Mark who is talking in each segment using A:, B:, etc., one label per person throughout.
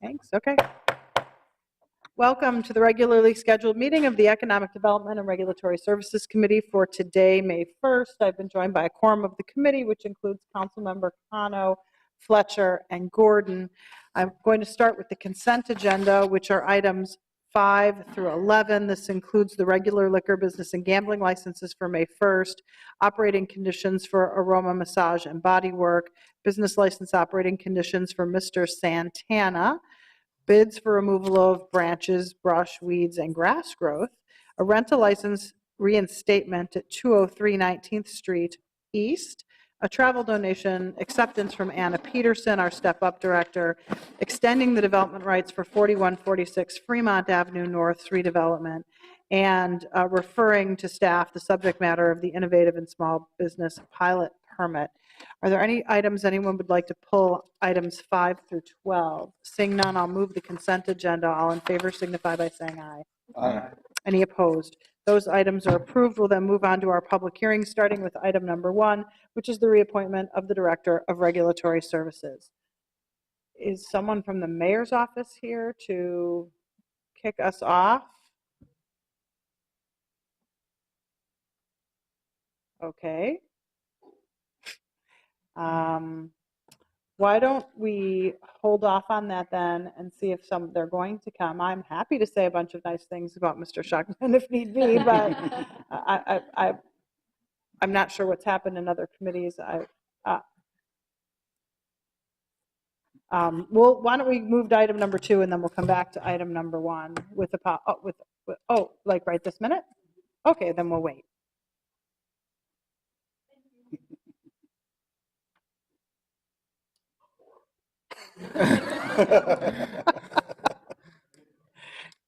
A: Thanks. Okay. Welcome to the regularly scheduled meeting of the Economic Development and Regulatory Services Committee for today, May 1st. I've been joined by a quorum of the committee, which includes Councilmember Cano, Fletcher, and Gordon. I'm going to start with the consent agenda, which are items 5 through 11. This includes the regular liquor business and gambling licenses for May 1st, operating conditions for Aroma Massage and Body Work, business license operating conditions for Mr. Santana, bids for removal of branches, brush, weeds, and grass growth, a rental license reinstatement at 203 19th Street East, a travel donation acceptance from Anna Peterson, our Step Up Director, extending the development rights for 4146 Fremont Avenue North redevelopment, and referring to staff the subject matter of the Innovative and Small Business Pilot Permit. Are there any items anyone would like to pull, items 5 through 12? Seeing none, I'll move the consent agenda. All in favor signify by saying aye.
B: Aye.
A: Any opposed? Those items are approved. We'll then move on to our public hearing, starting with item number 1, which is the reappointment of the Director of Regulatory Services. Is someone from the mayor's office here to kick us off? Okay. Why don't we hold off on that then and see if they're going to come. I'm happy to say a bunch of nice things about Mr. Schuckman if need be, but I'm not sure what's happened in other committees. Well, why don't we move to item number 2 and then we'll come back to item number 1 with like right this minute? Okay, then we'll wait.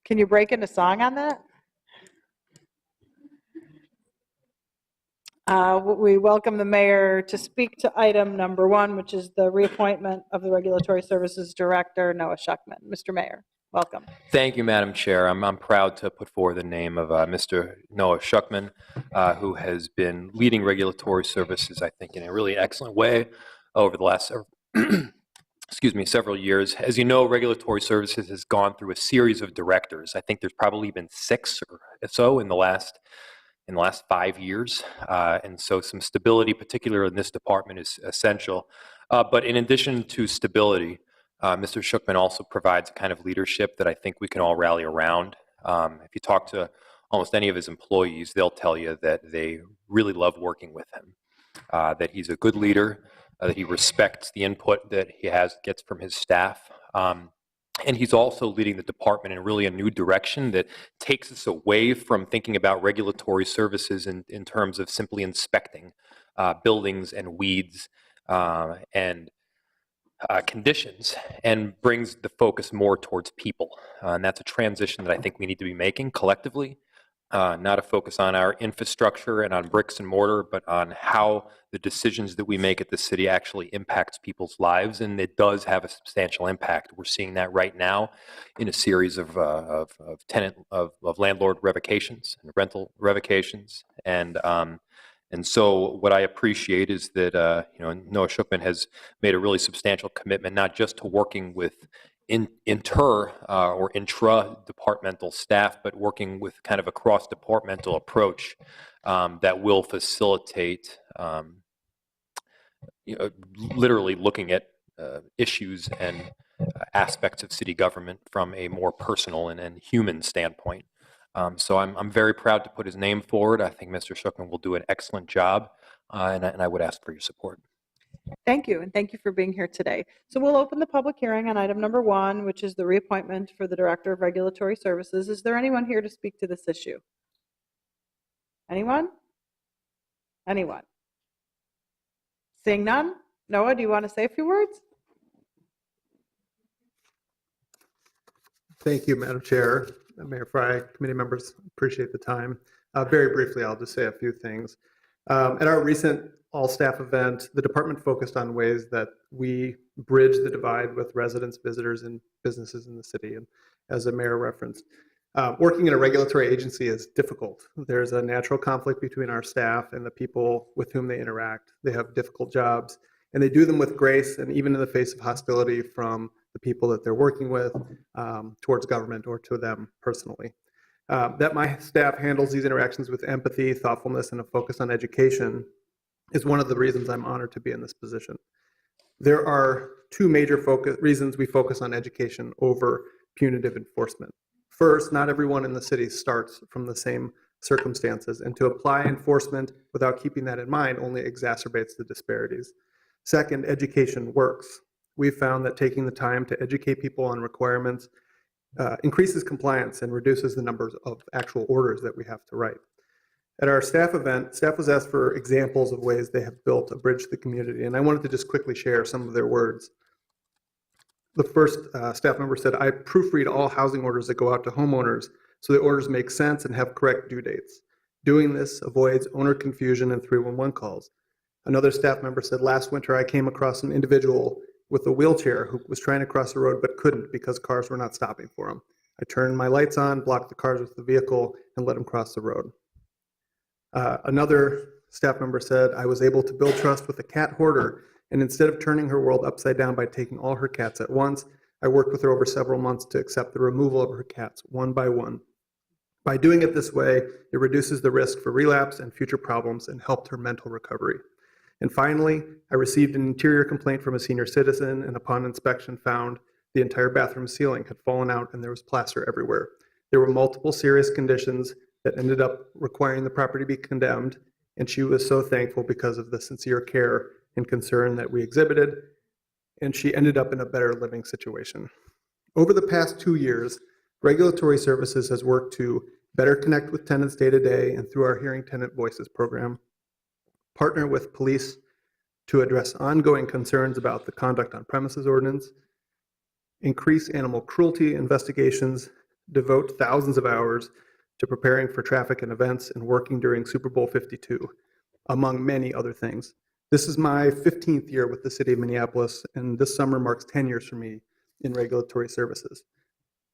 A: Can you break into song on that? We welcome the mayor to speak to item number 1, which is the reappointment of the Regulatory Services Director, Noah Schuckman. Mr. Mayor, welcome.
B: Thank you, Madam Chair. I'm proud to put forward the name of Mr. Noah Schuckman, who has been leading regulatory services, I think, in a really excellent way over the last several years. As you know, regulatory services has gone through a series of directors. I think there's probably been 6 or so in the last 5 years. And so some stability, particularly in this department, is essential. But in addition to stability, Mr. Schuckman also provides a kind of leadership that I think we can all rally around. If you talk to almost any of his employees, they'll tell you that they really love working with him, that he's a good leader, that he respects the input that he gets from his staff. And he's also leading the department in really a new direction that takes us away from thinking about regulatory services in terms of simply inspecting buildings and weeds and conditions, and brings the focus more towards people. And that's a transition that I think we need to be making collectively. Not a focus on our infrastructure and on bricks and mortar, but on how the decisions that we make at the city actually impacts people's lives, and it does have a substantial impact. We're seeing that right now in a series of landlord revocations and rental revocations, and so what I appreciate is that Noah Schuckman has made a really substantial commitment, not just to working with or intra-departmental staff, but working with kind of a cross-departmental approach that will facilitate literally looking at issues and aspects of city government from a more personal and human standpoint. So I'm very proud to put his name forward. I think Mr. Schuckman will do an excellent job, and I would ask for your support.
A: Thank you, and thank you for being here today. So we'll open the public hearing on item number 1, which is the reappointment for the Director of Regulatory Services. Is there anyone here to speak to this issue? Anyone? Anyone? Seeing none? Noah, do you want to say a few words?
C: Thank you, Madam Chair, Mayor Fry, committee members, appreciate the time. Very briefly, I'll just say a few things. At our recent all-staff event, the department focused on ways that we bridge the divide with residents, visitors, and businesses in the city. And as the mayor referenced, working in a regulatory agency is difficult. There's a natural conflict between our staff and the people with whom they interact. They have difficult jobs, and they do them with grace, and even in the face of hostility from the people that they're working with, towards government, or to them personally. That my staff handles these interactions with empathy, thoughtfulness, and a focus on education is one of the reasons I'm honored to be in this position. There are two major reasons we focus on education over punitive enforcement. First, not everyone in the city starts from the same circumstances, and to apply enforcement without keeping that in mind only exacerbates the disparities. Second, education works. We've found that taking the time to educate people on requirements increases compliance and reduces the numbers of actual orders that we have to write. At our staff event, staff was asked for examples of ways they have built a bridge to the community, and I wanted to just quickly share some of their words. The first staff member said, "I proofread all housing orders that go out to homeowners so the orders make sense and have correct due dates. Doing this avoids owner confusion and 311 calls." Another staff member said, "Last winter I came across an individual with a wheelchair who was trying to cross the road but couldn't because cars were not stopping for him. I turned my lights on, blocked the cars with the vehicle, and let him cross the road." Another staff member said, "I was able to build trust with a cat hoarder, and instead of turning her world upside down by taking all her cats at once, I worked with her over several months to accept the removal of her cats one by one. By doing it this way, it reduces the risk for relapse and future problems and helped her mental recovery." And finally, "I received an interior complaint from a senior citizen, and upon inspection found the entire bathroom ceiling had fallen out and there was plaster everywhere. There were multiple serious conditions that ended up requiring the property be condemned, and she was so thankful because of the sincere care and concern that we exhibited, and she ended up in a better living situation." Over the past 2 years, Regulatory Services has worked to better connect with tenants day to day and through our Hearing Tenant Voices program, partner with police to address ongoing concerns about the conduct on premises ordinance, increase animal cruelty investigations, devote thousands of hours to preparing for traffic and events, and working during Super Bowl 52, among many other things. This is my 15th year with the city of Minneapolis, and this summer marks 10 years for me in Regulatory Services.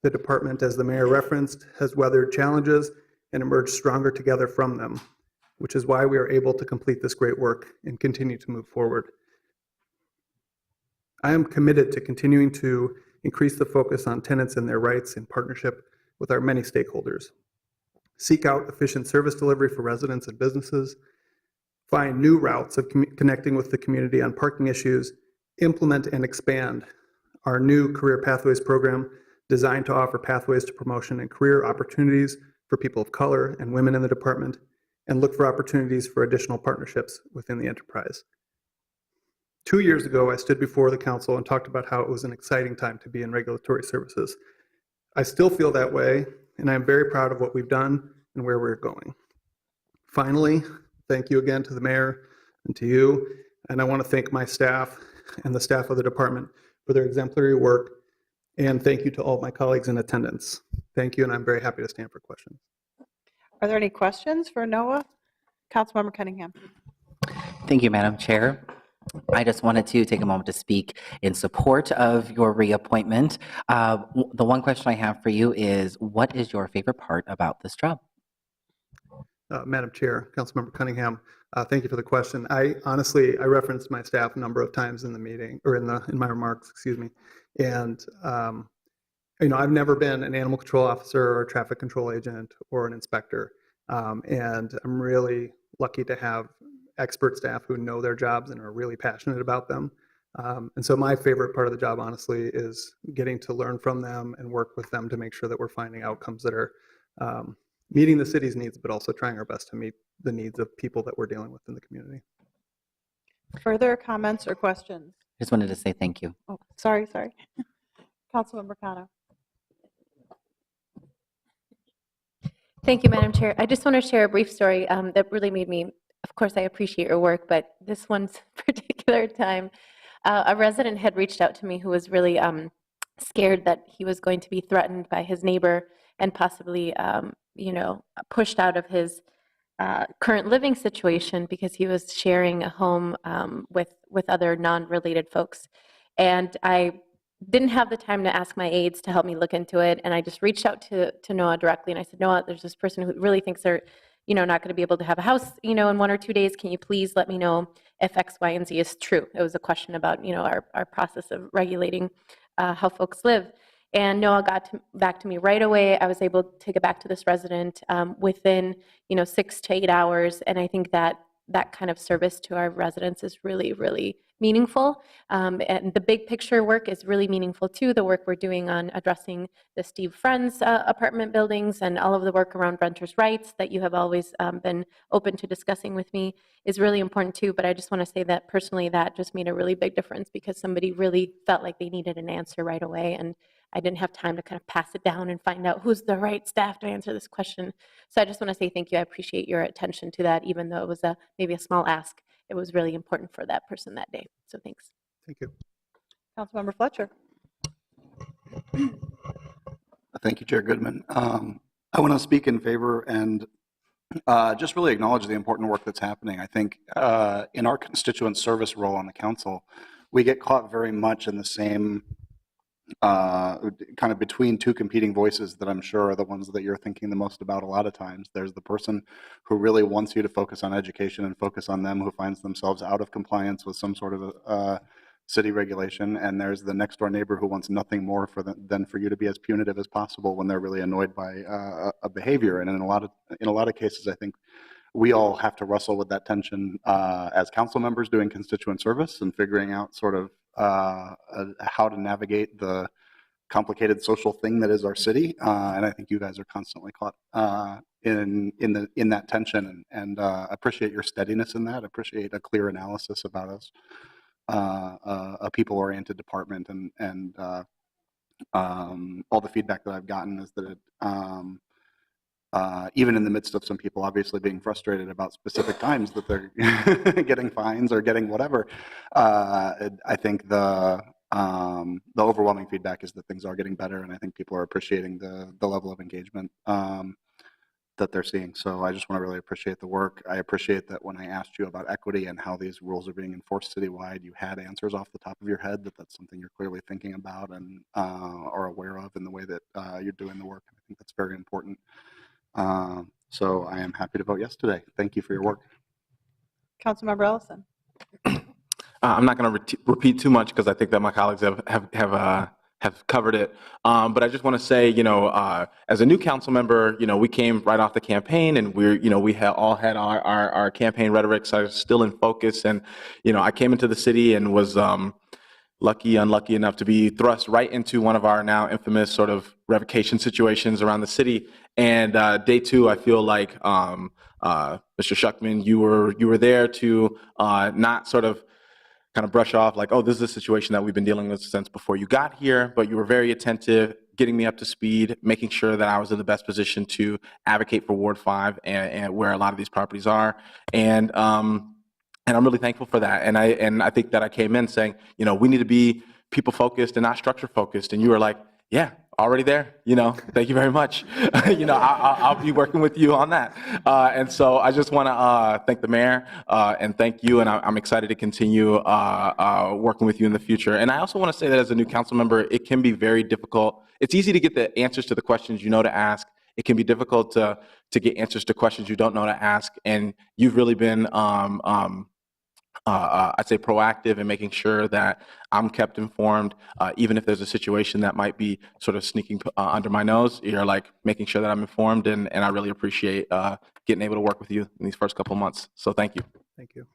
C: The department, as the mayor referenced, has weathered challenges and emerged stronger together from them, which is why we are able to complete this great work and continue to move forward. I am committed to continuing to increase the focus on tenants and their rights in partnership with our many stakeholders. Seek out efficient service delivery for residents and businesses, find new routes of connecting with the community on parking issues, implement and expand our new Career Pathways program designed to offer pathways to promotion and career opportunities for people of color and women in the department, and look for opportunities for additional partnerships within the enterprise. 2 years ago, I stood before the council and talked about how it was an exciting time to be in Regulatory Services. I still feel that way, and I'm very proud of what we've done and where we're going. Finally, thank you again to the mayor and to you, and I want to thank my staff and the staff of the department for their exemplary work, and thank you to all of my colleagues in attendance. Thank you, and I'm very happy to stand for questions.
A: Are there any questions for Noah? Councilmember Cunningham.
D: Thank you, Madam Chair. I just wanted to take a moment to speak in support of your reappointment. The one question I have for you is, what is your favorite part about this job?
C: Madam Chair, Councilmember Cunningham, thank you for the question. I referenced my staff a number of times in the meeting, or in my remarks, excuse me. And I've never been an animal control officer or a traffic control agent or an inspector, and I'm really lucky to have expert staff who know their jobs and are really passionate about them. And so my favorite part of the job, honestly, is getting to learn from them and work with them to make sure that we're finding outcomes that are meeting the city's needs, but also trying our best to meet the needs of people that we're dealing with in the community.
A: Further comments or questions?
D: Just wanted to say thank you.
A: Oh, sorry. Councilmember Cano.
E: Thank you, Madam Chair. I just want to share a brief story that really made me, of course, I appreciate your work, but this one's particular time, a resident had reached out to me who was really scared that he was going to be threatened by his neighbor and possibly, pushed out of his current living situation because he was sharing a home with other non-related folks. And I didn't have the time to ask my aides to help me look into it, and I just reached out to Noah directly, and I said, Noah, there's this person who really thinks they're not going to be able to have a house, in 1 or 2 days. Can you please let me know if X, Y, and Z is true? It was a question about, our process of regulating how folks live. And Noah got back to me right away. I was able to get back to this resident within 6 to 8 hours, and I think that kind of service to our residents is really, really meaningful. And the big picture work is really meaningful too. The work we're doing on addressing the Steve Friends apartment buildings and all of the work around renters' rights that you have always been open to discussing with me is really important too. But I just want to say that personally, that just made a really big difference because somebody really felt like they needed an answer right away. And I didn't have time to kind of pass it down and find out who's the right staff to answer this question. So I just want to say thank you. I appreciate your attention to that, even though it was maybe a small ask. It was really important for that person that day. So thanks.
C: Thank you.
A: Councilmember Fletcher.
F: Thank you, Chair Goodman. I want to speak in favor and just really acknowledge the important work that's happening. I think in our constituent service role on the council, we get caught very much in the same kind of between two competing voices that I'm sure are the ones that you're thinking the most about a lot of times. There's the person who really wants you to focus on education and focus on them, who finds themselves out of compliance with some sort of city regulation, and there's the next door neighbor who wants nothing more than for you to be as punitive as possible when they're really annoyed by a behavior. And in a lot of cases, I think we all have to wrestle with that tension as council members doing constituent service and figuring out sort of how to navigate the complicated social thing that is our city. And I think you guys are constantly caught in that tension, and appreciate your steadiness in that. Appreciate a clear analysis about us, a people-oriented department, and all the feedback that I've gotten is that even in the midst of some people obviously being frustrated about specific times that they're getting fines or getting whatever, I think the overwhelming feedback is that things are getting better, and I think people are appreciating the level of engagement that they're seeing. So I just want to really appreciate the work. I appreciate that when I asked you about equity and how these rules are being enforced citywide, you had answers off the top of your head, that's something you're clearly thinking about and are aware of in the way that you're doing the work. I think that's very important. So I am happy to vote yes today. Thank you for your work.
A: Councilmember Ellison.
G: I'm not going to repeat too much because I think that my colleagues have covered it. But I just want to say, as a new council member, we came right off the campaign, and we all had our campaign rhetoric still in focus. And I came into the city and was unlucky enough to be thrust right into one of our now infamous sort of revocation situations around the city. And day two, I feel like Mr. Schuckman, you were there to not sort of kind of brush off like, oh, this is a situation that we've been dealing with since before you got here, but you were very attentive, getting me up to speed, making sure that I was in the best position to advocate for Ward 5 and where a lot of these properties are. And I'm really thankful for that. And I think that I came in saying, we need to be people focused and not structure focused. And you were like, yeah, already there. Thank you very much. I'll be working with you on that. And so I just want to thank the mayor and thank you. And I'm excited to continue working with you in the future. And I also want to say that as a new council member, it can be very difficult. It's easy to get the answers to the questions you know to ask. It can be difficult to get answers to questions you don't know to ask. And you've really been I'd say proactive in making sure that I'm kept informed, even if there's a situation that might be sort of sneaking under my nose. You're like making sure that I'm informed, and I really appreciate getting able to work with you in these first couple of months. So thank you.
C: Thank you.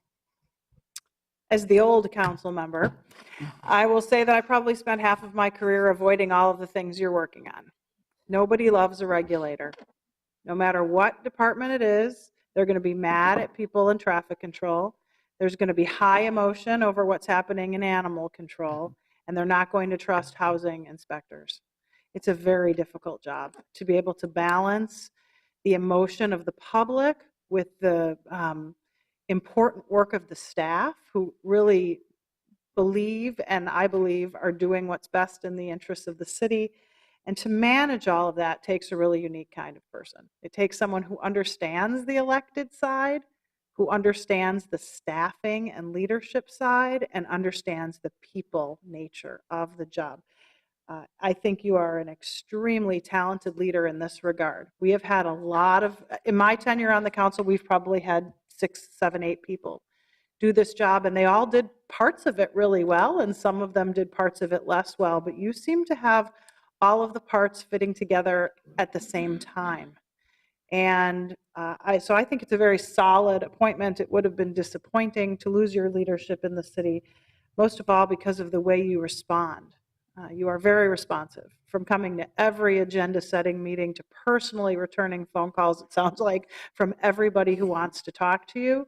A: As the old council member, I will say that I probably spent half of my career avoiding all of the things you're working on. Nobody loves a regulator. No matter what department it is, they're going to be mad at people in traffic control. There's going to be high emotion over what's happening in animal control, and they're not going to trust housing inspectors. It's a very difficult job to be able to balance the emotion of the public with the important work of the staff who really believe, and I believe, are doing what's best in the interests of the city. And to manage all of that takes a really unique kind of person. It takes someone who understands the elected side, who understands the staffing and leadership side, and understands the people nature of the job. I think you are an extremely talented leader in this regard. We have had a lot of, in my tenure on the council, we've probably had 6, 7, 8 people do this job, and they all did parts of it really well, and some of them did parts of it less well, but you seem to have all of the parts fitting together at the same time. And so I think it's a very solid appointment. It would have been disappointing to lose your leadership in the city, most of all because of the way you respond. You are very responsive, from coming to every agenda-setting meeting to personally returning phone calls, it sounds like, from everybody who wants to talk to you.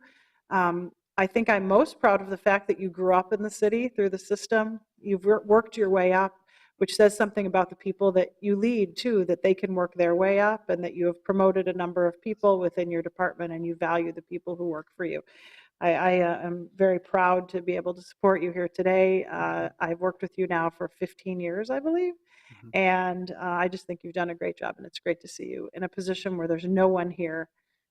A: I think I'm most proud of the fact that you grew up in the city through the system. You've worked your way up, which says something about the people that you lead, too, that they can work their way up, and that you have promoted a number of people within your department, and you value the people who work for you. I am very proud to be able to support you here today. I've worked with you now for 15 years, I believe, and I just think you've done a great job, and it's great to see you in a position where there's no one here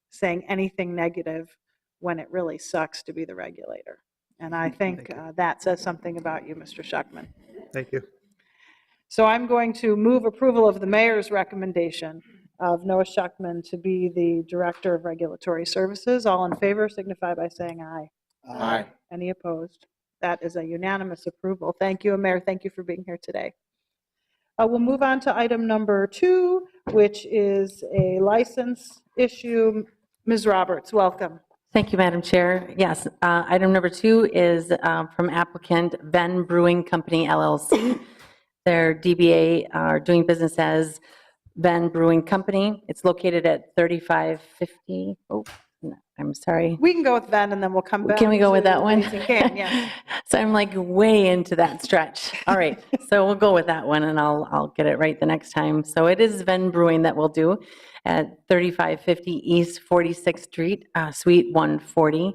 A: saying anything negative when it really sucks to be the regulator. And I think that says something about you, Mr. Schuckman.
C: Thank you.
A: So I'm going to move approval of the mayor's recommendation of Noah Schuckman to be the Director of Regulatory Services. All in favor signify by saying aye.
G: Aye.
A: Any opposed? That is a unanimous approval. Thank you, Mayor. Thank you for being here today. We'll move on to item number 2, which is a license issue. Ms. Roberts, welcome.
H: Thank you, Madam Chair. Yes, item number 2 is from applicant Venn Brewing Company, LLC. Their DBA are doing business as Venn Brewing Company. It's located at 3550, oh, no, I'm sorry.
A: We can go with Venn and then we'll come back.
H: Can we go with that one?
A: Raising Cane, yes.
H: So I'm like way into that stretch. All right, so we'll go with that one and I'll get it right the next time. So it is Venn Brewing that we'll do at 3550 East 46th Street, Suite 140.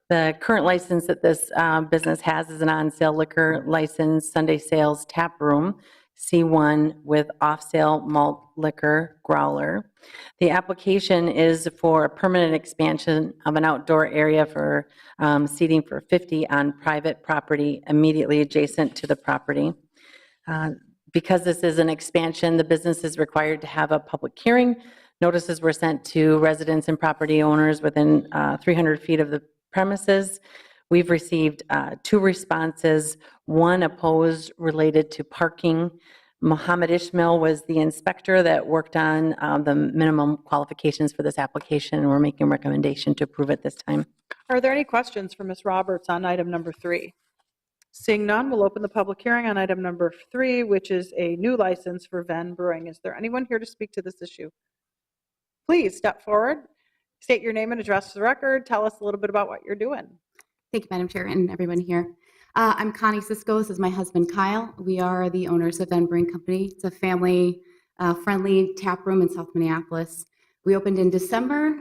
H: The current license that this business has is an on-sale liquor license, Sunday sales tap room, C1 with off-sale malt liquor growler. The application is for a permanent expansion of an outdoor area for seating for 50 on private property immediately adjacent to the property. Because this is an expansion, the business is required to have a public hearing. Notices were sent to residents and property owners within 300 feet of the premises. We've received 2 responses, 1 opposed related to parking. Mohammed Ishmael was the inspector that worked on the minimum qualifications for this application, and we're making a recommendation to approve it this time.
A: Are there any questions for Ms. Roberts on item number 3? Seeing none, we'll open the public hearing on item number 3, which is a new license for Venn Brewing. Is there anyone here to speak to this issue? Please step forward, state your name and address for the record, tell us a little bit about what you're doing.
I: Thank you, Madam Chair, and everyone here. I'm Connie Cisco. This is my husband, Kyle. We are the owners of Venn Brewing Company. It's a family-friendly tap room in South Minneapolis. We opened in December.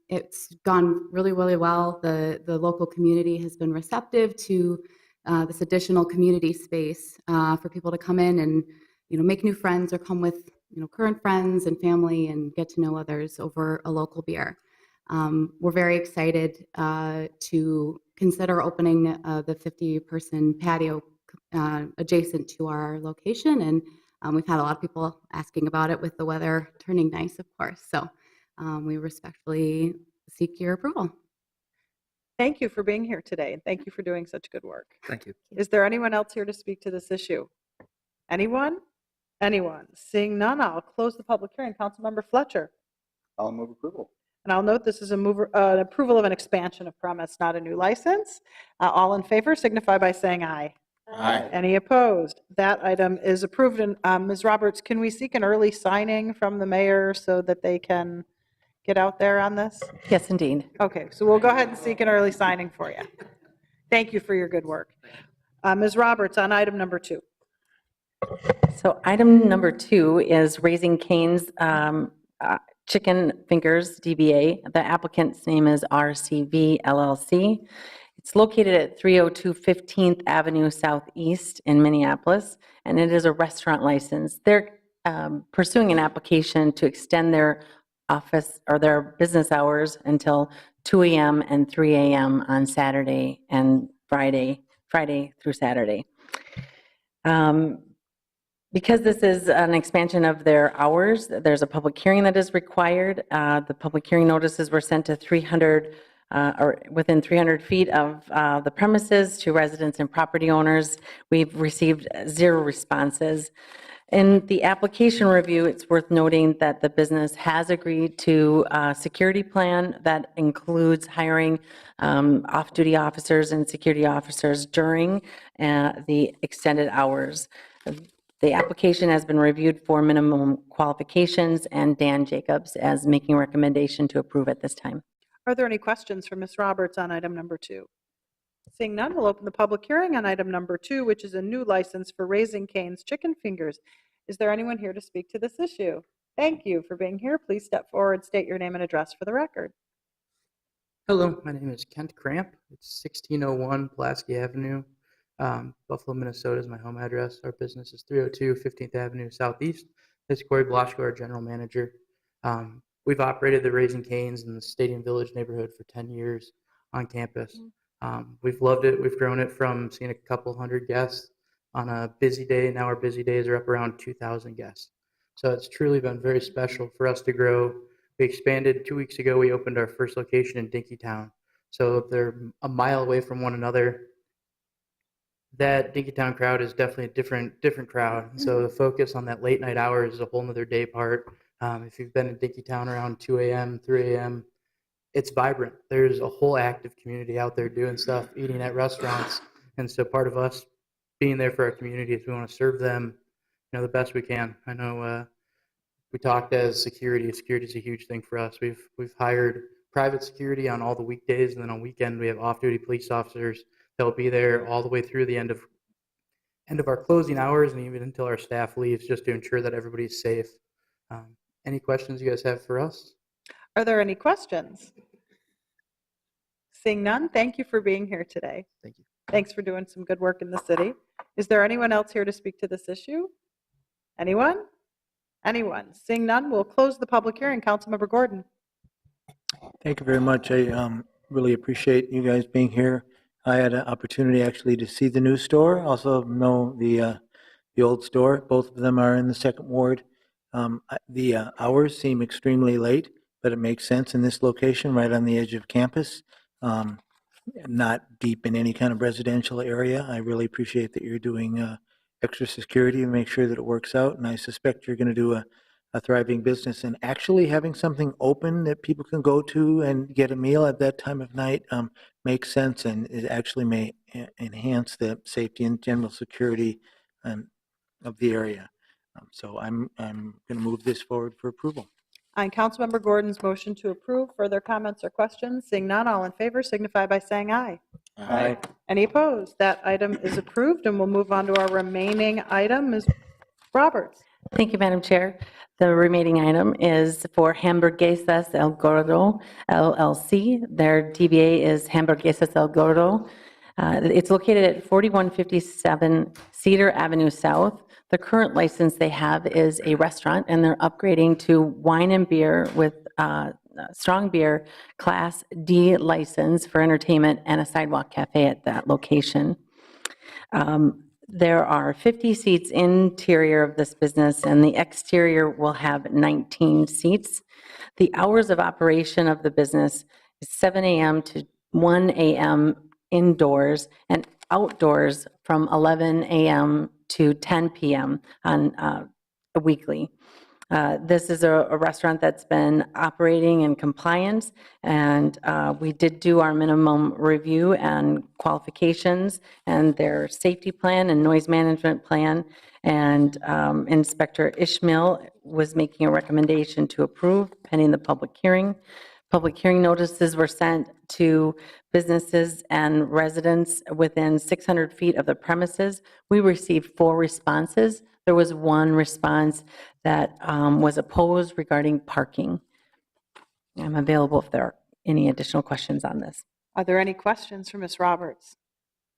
I: It's gone really, really well. The local community has been receptive to this additional community space for people to come in and make new friends or come with current friends and family and get to know others over a local beer. We're very excited to consider opening the 50-person patio adjacent to our location, and we've had a lot of people asking about it with the weather turning nice, of course. So we respectfully seek your approval.
A: Thank you for being here today, and thank you for doing such good work.
C: Thank you.
A: Is there anyone else here to speak to this issue? Anyone? Anyone? Seeing none, I'll close the public hearing. Councilmember Fletcher.
F: I'll move approval.
A: And I'll note this is an approval of an expansion of premise, not a new license. All in favor signify by saying aye.
G: Aye.
A: Any opposed? That item is approved. And Ms. Roberts, can we seek an early signing from the mayor so that they can get out there on this?
H: Yes, indeed.
A: Okay, so we'll go ahead and seek an early signing for you. Thank you for your good work. Ms. Roberts, on item number 2.
H: So item number 2 is Raising Cane's Chicken Fingers, DBA. The applicant's name is RCV LLC. It's located at 302 15th Avenue Southeast in Minneapolis, and it is a restaurant license. They're pursuing an application to extend their office or their business hours until 2 a.m. and 3 a.m. on Saturday and Friday through Saturday. Because this is an expansion of their hours, there's a public hearing that is required. The public hearing notices were sent to 300 or within 300 feet of the premises to residents and property owners. We've received 0 responses. In the application review, it's worth noting that the business has agreed to a security plan that includes hiring off-duty officers and security officers during the extended hours. The application has been reviewed for minimum qualifications, and Dan Jacobs is making a recommendation to approve at this time.
A: Are there any questions for Ms. Roberts on item number 2? Seeing none, we'll open the public hearing on item number 2, which is a new license for Raising Cane's Chicken Fingers. Is there anyone here to speak to this issue? Thank you for being here. Please step forward, state your name and address for the record.
J: Hello, my name is Kent Cramp. It's 1601 Pulaski Avenue, Buffalo, Minnesota is my home address. Our business is 302 15th Avenue Southeast. This is Corey Blaschko, our general manager. We've operated the Raising Cane's in the Stadium Village neighborhood for 10 years on campus. We've loved it. We've grown it from seeing a couple hundred guests on a busy day. Now our busy days are up around 2,000 guests. So it's truly been very special for us to grow. We expanded 2 weeks ago. We opened our first location in Dinkytown. So they're a mile away from one another. That Dinkytown crowd is definitely a different crowd. So the focus on that late night hours is a whole nother day part. If you've been in Dinkytown around 2 a.m., 3 a.m., it's vibrant. There's a whole active community out there doing stuff, eating at restaurants. And so part of us being there for our community is we want to serve them, the best we can. I know we talked as security. Security is a huge thing for us. We've hired private security on all the weekdays, and then on weekend we have off-duty police officers. They'll be there all the way through the end of our closing hours and even until our staff leaves, just to ensure that everybody's safe. Any questions you guys have for us?
A: Are there any questions? Seeing none, thank you for being here today.
J: Thank you.
A: Thanks for doing some good work in the city. Is there anyone else here to speak to this issue? Anyone? Anyone? Seeing none, we'll close the public hearing. Councilmember Gordon.
K: Thank you very much. I really appreciate you guys being here. I had an opportunity actually to see the new store, also know the old store. Both of them are in the second ward. The hours seem extremely late, but it makes sense in this location right on the edge of campus, not deep in any kind of residential area. I really appreciate that you're doing extra security to make sure that it works out, and I suspect you're going to do a thriving business, and actually having something open that people can go to and get a meal at that time of night makes sense, and it actually may enhance the safety and general security of the area. So I'm going to move this forward for approval.
A: On Councilmember Gordon's motion to approve, further comments or questions? Seeing none, all in favor signify by saying aye.
K: Aye.
A: Any opposed? That item is approved, and we'll move on to our remaining item. Ms. Roberts.
H: Thank you, Madam Chair. The remaining item is for Hamburguesas El Gordo, LLC. Their DBA is Hamburguesas El Gordo. It's located at 4157 Cedar Avenue South. The current license they have is a restaurant, and they're upgrading to wine and beer with strong beer Class D license for entertainment and a sidewalk cafe at that location. There are 50 seats interior of this business, and the exterior will have 19 seats. The hours of operation of the business is 7 a.m. to 1 a.m. indoors, and outdoors from 11 a.m. to 10 p.m. on weekly. This is a restaurant that's been operating in compliance, and we did do our minimum review and qualifications and their safety plan and noise management plan, and Inspector Ishmael was making a recommendation to approve pending the public hearing. Public hearing notices were sent to businesses and residents within 600 feet of the premises. We received 4 responses. There was 1 response that was opposed regarding parking. I'm available if there are any additional questions on this.
A: Are there any questions for Ms. Roberts?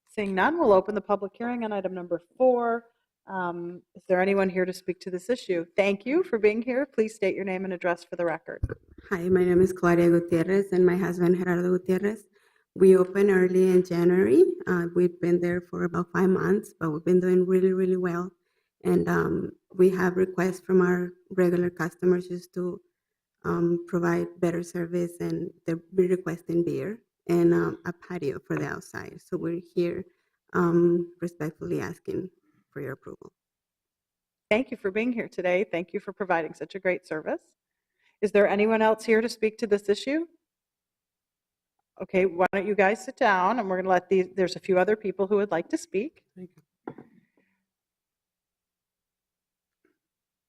A: Seeing none, we'll open the public hearing on item number 4. Is there anyone here to speak to this issue? Thank you for being here. Please state your name and address for the record.
L: Hi, my name is Claudia Gutierrez and my husband Gerardo Gutierrez. We opened early in January. We've been there for about 5 months, but we've been doing really, really well. And we have requests from our regular customers just to provide better service, and they're requesting beer. and a patio for the outside. So we're here respectfully asking for your approval.
A: Thank you for being here today. Thank you for providing such a great service. Is there anyone else here to speak to this issue? Okay, why don't you guys sit down, and we're going to let there's a few other people who would like to speak.
M: Thank you.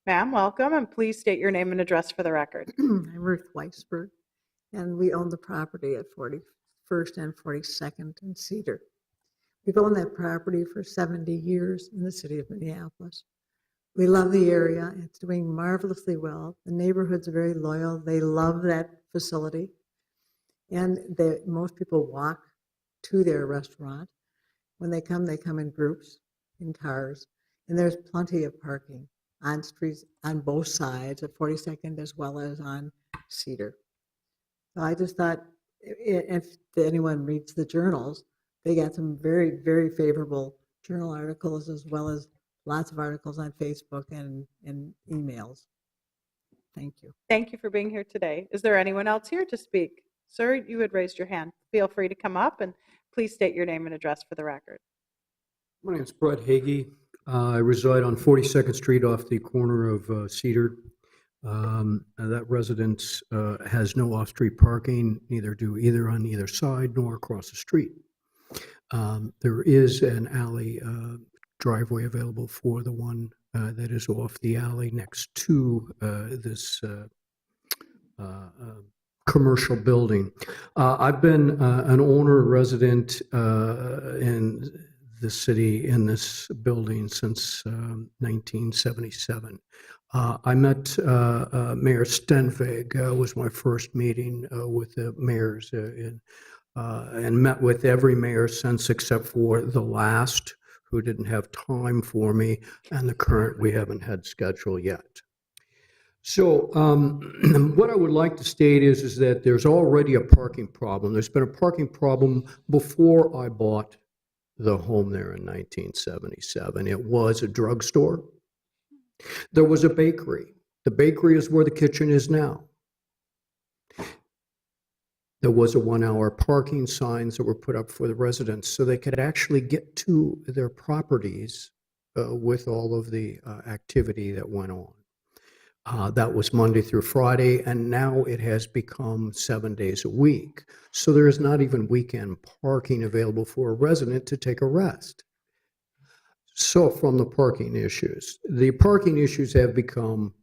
A: Ma'am, welcome, and please state your name and address for the record.
M: I'm Ruth Weisberg, and we own the property at 41st and 42nd and Cedar. We've owned that property for 70 years in the city of Minneapolis. We love the area. It's doing marvelously well. The neighborhood's very loyal. They love that facility. And most people walk to their restaurant. When they come in groups, in cars, and there's plenty of parking on streets on both sides of 42nd as well as on Cedar. So I just thought if anyone reads the journals, they got some very, very favorable journal articles as well as lots of articles on Facebook and emails. Thank you.
A: Thank you for being here today. Is there anyone else here to speak? Sir, you had raised your hand. Feel free to come up and please state your name and address for the record.
N: My name is Brett Hagee. I reside on 42nd Street off the corner of Cedar. That residence has no off-street parking, neither do either on either side nor across the street. There is an alley driveway available for the one that is off the alley next to this commercial building. I've been an owner resident in the city in this building since 1977. I met Mayor Stenvig, was my first meeting with the mayors, and met with every mayor since except for the last, who didn't have time for me, and the current we haven't had schedule yet. So what I would like to state is that there's already a parking problem. There's been a parking problem before I bought the home there in 1977. It was a drugstore. There was a bakery. The bakery is where the kitchen is now. There was a 1-hour parking signs that were put up for the residents so they could actually get to their properties with all of the activity that went on. That was Monday through Friday, and now it has become 7 days a week. So there is not even weekend parking available for a resident to take a rest. So from the parking issues have become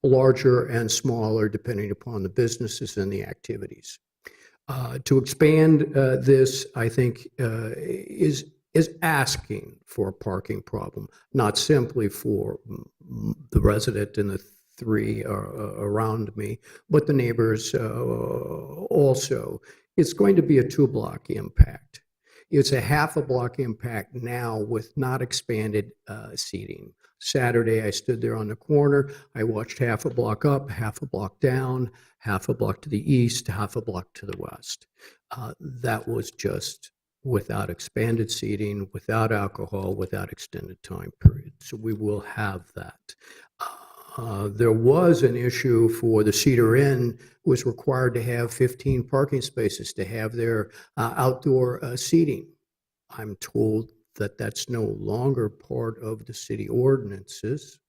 N: larger and smaller depending upon the businesses and the activities. To expand this, I think, is asking for a parking problem, not simply for the resident and the three around me, but the neighbors also. It's going to be a 2-block impact. It's a half a block impact now with not expanded seating. Saturday, I stood there on the corner. I watched half a block up, half a block down, half a block to the east, half a block to the west. That was just without expanded seating, without alcohol, without extended time period. So we will have that. There was an issue for the Cedar Inn, was required to have 15 parking spaces to have their outdoor seating. I'm told that that's no longer part of the city ordinances.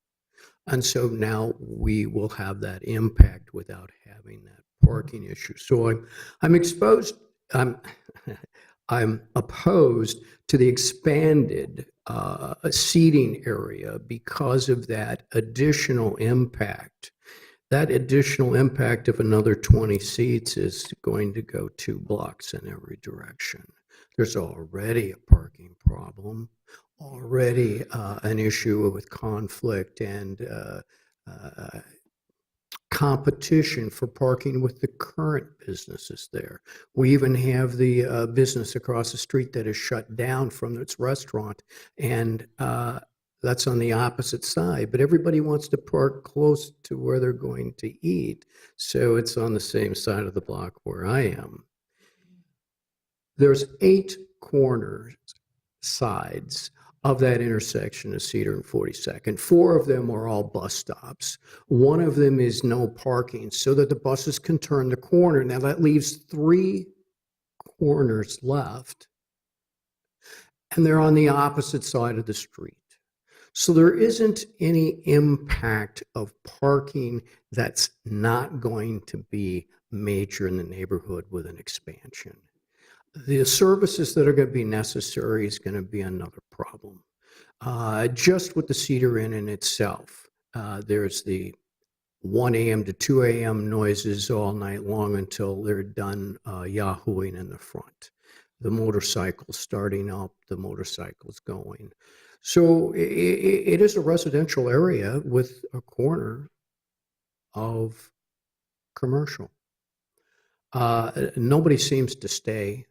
N: And so now we will have that impact without having that parking issue. So I'm opposed to the expanded seating area because of that additional impact. That additional impact of another 20 seats is going to go 2 blocks in every direction. There's already a parking problem, already an issue with conflict and competition for parking with the current businesses there. We even have the business across the street that is shut down from its restaurant, and that's on the opposite side. But everybody wants to park close to where they're going to eat, so it's on the same side of the block where I am. There's 8 corner sides of that intersection of Cedar and 42nd. 4 of them are all bus stops. 1 of them is no parking so that the buses can turn the corner. Now that leaves 3 corners left, and they're on the opposite side of the street. So there isn't any impact of parking that's not going to be major in the neighborhood with an expansion. The services that are going to be necessary is going to be another problem. Just with the Cedar Inn in itself, there's the 1 a.m. to 2 a.m. noises all night long until they're done yahooing in the front. The motorcycles starting up, the motorcycles going. So it is a residential area with a corner of commercial. Nobody seems to stay.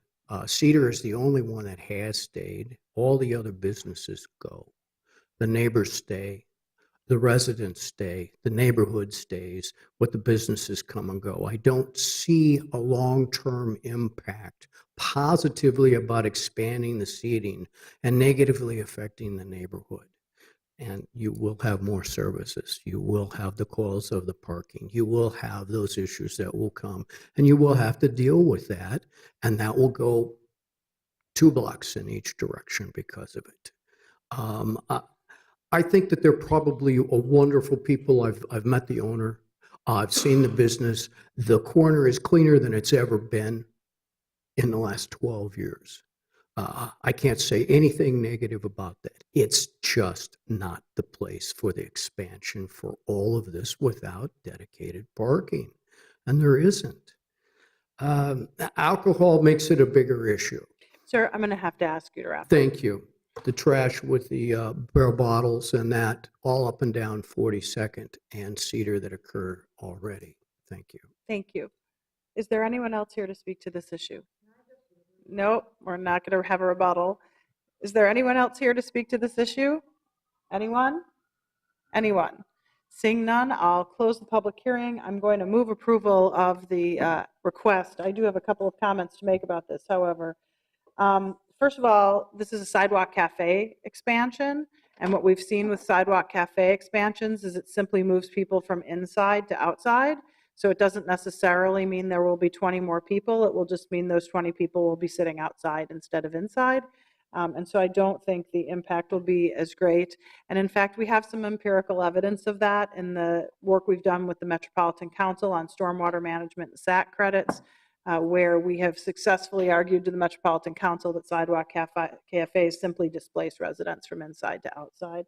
N: Cedar is the only one that has stayed. All the other businesses go. The neighbors stay. The residents stay. The neighborhood stays. But the businesses come and go. I don't see a long-term impact positively about expanding the seating and negatively affecting the neighborhood. And you will have more services. You will have the calls of the parking. You will have those issues that will come. And you will have to deal with that. And that will go 2 blocks in each direction because of it. I think that they're probably a wonderful people. I've met the owner. I've seen the business. The corner is cleaner than it's ever been in the last 12 years. I can't say anything negative about that. It's just not the place for the expansion for all of this without dedicated parking. And there isn't. Alcohol makes it a bigger issue.
A: Sir, I'm going to have to ask you to wrap up.
N: Thank you. The trash with the barrel bottles and that all up and down 42nd and Cedar that occur already. Thank you.
A: Thank you. Is there anyone else here to speak to this issue? Nope, we're not going to have a rebuttal. Is there anyone else here to speak to this issue? Anyone? Anyone? Seeing none, I'll close the public hearing. I'm going to move approval of the request. I do have a couple of comments to make about this, however. First of all, this is a sidewalk cafe expansion, and what we've seen with sidewalk cafe expansions is it simply moves people from inside to outside. So it doesn't necessarily mean there will be 20 more people. It will just mean those 20 people will be sitting outside instead of inside. And so I don't think the impact will be as great. And in fact, we have some empirical evidence of that in the work we've done with the Metropolitan Council on stormwater management and SAC credits, where we have successfully argued to the Metropolitan Council that sidewalk cafes simply displace residents from inside to outside.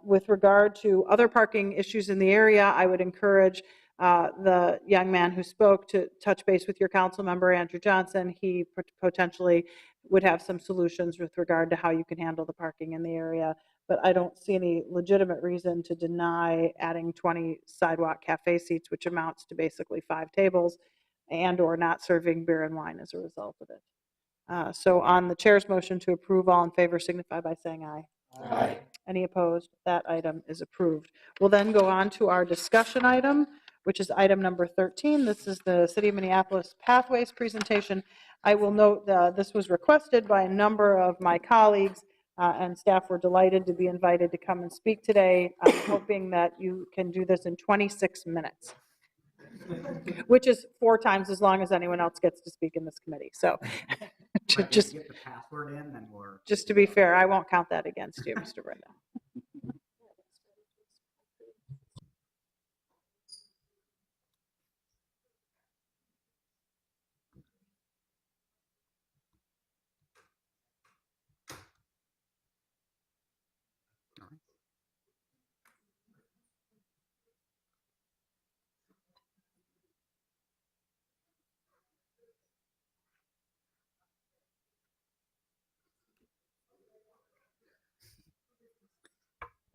A: With regard to other parking issues in the area, I would encourage the young man who spoke to touch base with your council member, Andrew Johnson. He potentially would have some solutions with regard to how you can handle the parking in the area. But I don't see any legitimate reason to deny adding 20 sidewalk cafe seats, which amounts to basically 5 tables, and or not serving beer and wine as a result of it. So on the chair's motion to approve, all in favor signify by saying aye. Aye. Any opposed? That item is approved. We'll then go on to our discussion item, which is item number 13. This is the City of Minneapolis Pathways presentation. I will note this was requested by a number of my colleagues, and staff were delighted to be invited to come and speak today. I'm hoping that you can do this in 26 minutes, which is 4 times as long as anyone else gets to speak in this committee. So just to be fair, I won't count that against you, Mr. Brenda.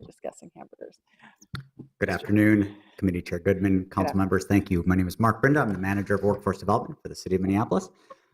A: Discussing hamburgers.
O: Good afternoon, Committee Chair Goodman, council members. Thank you. My name is Mark Brenda. I'm the Manager of Workforce Development for the City of Minneapolis.